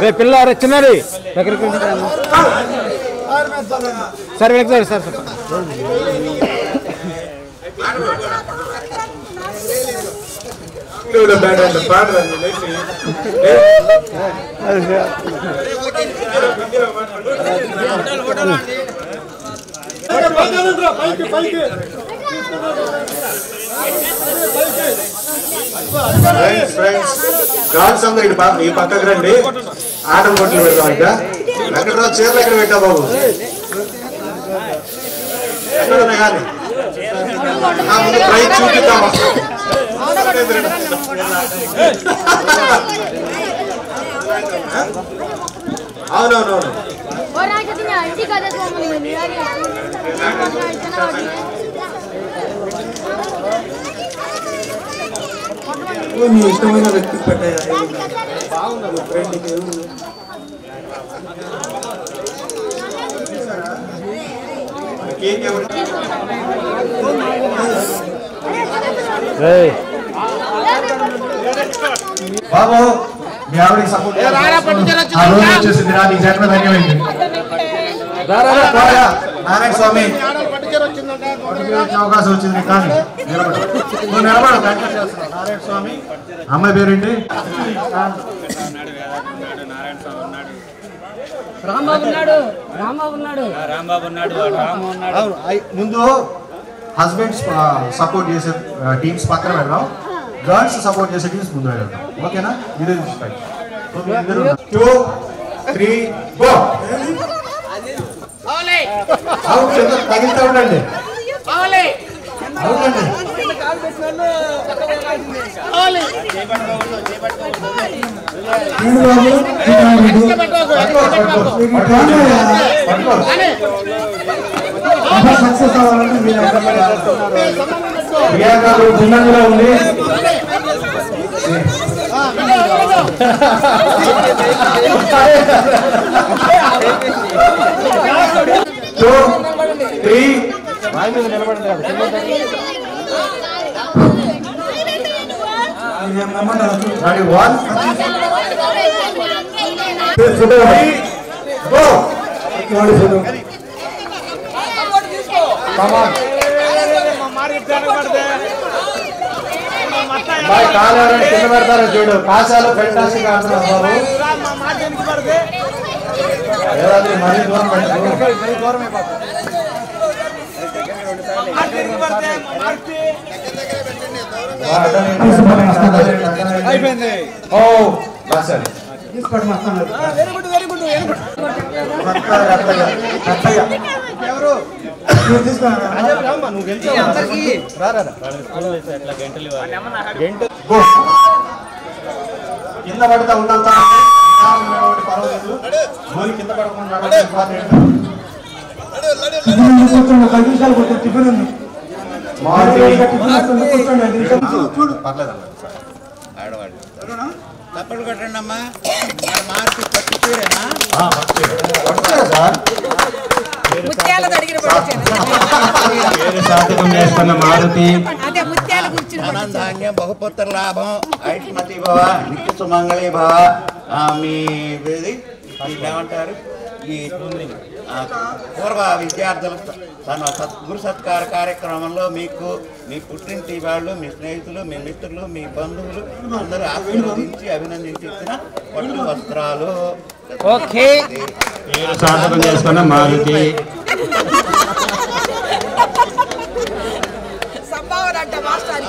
రే పిల్ల చిన్నది దగ్గరికి సార్, వెనక్కి సార్. గాడ్స్ అందరూ ఈ పక్కకు రండి. ఆటం కొట్లు పెడతాం. ఇంకా వెంకటరావు చీరలు ఎక్కడ పెట్టా బాబు? ఎక్కడ ఉన్నాయి కానీ ముందు ప్రైజ్ చూపిద్దామా? అవునవునవును. మీ ఇష్టమైన వ్యక్తికి పెట్టాయా? ఫ్రెండ్కి బాబు మీ ఆవిడకి సపోర్ట్ ఆ రోజు వచ్చేసింది రా నీ జన్మ ధన్యమైంది నారాయణ స్వామి అవకాశం వచ్చింది కానీ నువ్వు నిలబడు నారాయణ స్వామి అమ్మాయి పేరేంటి ముందు హస్బెండ్స్ సపోర్ట్ చేసే టీమ్స్ పక్కన వెళ్దాం గర్ల్స్ సపోర్ట్ చేసే టీమ్స్ ముందు వెళ్దాం ఓకేనా ఇదే 2 3 గో తగిలితే ఉండండి సక్సెస్ అవ్వాలంటే మీరు భిన్నంగా ఉంది కాలు ఎవరైనా కింద పెడతారో చూడు కాశాలు ఫెంటాస్టిక్ ఆడుతున్నారు బాబు మరీ దూరం అయిపోయింది ఓ రాశారు తీసుకోండి ఎవరు కింద పడితే ఉన్నంత పర్వాలేదు గోలి కింద పడకుండా 10 నిమిషాలు కొంచెం టిఫిన్ ఉంది తప్పలు కట్టండి అమ్మా మార్పు పట్టుకురేనా మారుతి ధనాధాన్యం బహుపుత్ర లాభం ఐష్మతి భవ నిత్య సుమంగళి భవ మీ ఏమంటారు ఈ పూర్వ విద్యార్థులు తన గురు సత్కార కార్యక్రమంలో మీకు మీ పుట్టింటి వాళ్ళు మీ స్నేహితులు మీ మిత్రులు మీ బంధువులు అందరూ ఆశీర్వదించి అభినందించి ఇచ్చిన పట్టు వస్త్రాలు సాధకం చేసుకున్న మారుతి సంభావన అంటే మాస్టర్